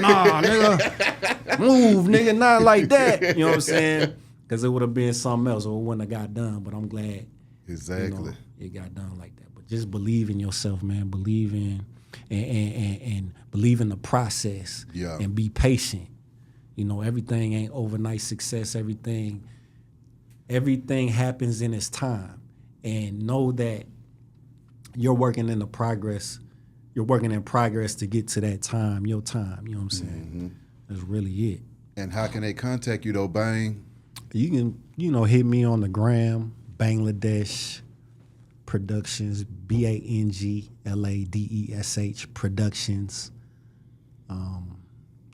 Move, nigga, not like that. You know what I'm saying? Because it would have been something else or it wouldn't have got done. But I'm glad. Exactly. It got done like that. But just believe in yourself, man. Believe in and believe in the process. Yeah. And be patient. You know, everything ain't overnight success. Everything happens in its time. And know that you're working in progress to get to that time, your time. You know what I'm saying? That's really it. And how can they contact you though, Bang? You can, hit me on the gram, Bangladesh Productions, BANGLADESH Productions.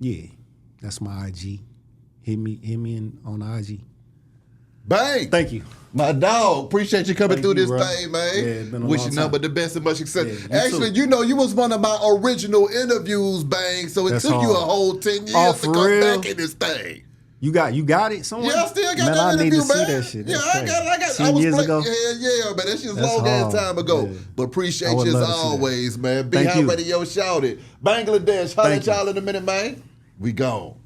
Yeah, that's my IG. Hit me on IG. Bang! Thank you. My dog, appreciate you coming through this bro. thing, man. Yeah, it's been a Wish long you time. nothing but the best and much success. Yeah, Actually, too. you was one of my original interviews, Bang, so it That's took you a hard. whole 10 years Oh, to for come real? back in this thing. You got it somewhere? Yeah, I still got Man, that I need interview, to see man. that shit. Yeah, That's I got it. 10 years ago? Yeah, man. That shit's That's long ass hard. time ago. Yeah. But appreciate I would you as love to see that. always, man. Be Thank Hot you. Radio shouted. Bangladesh, holla Thank at you. y'all in a minute, man. We gone.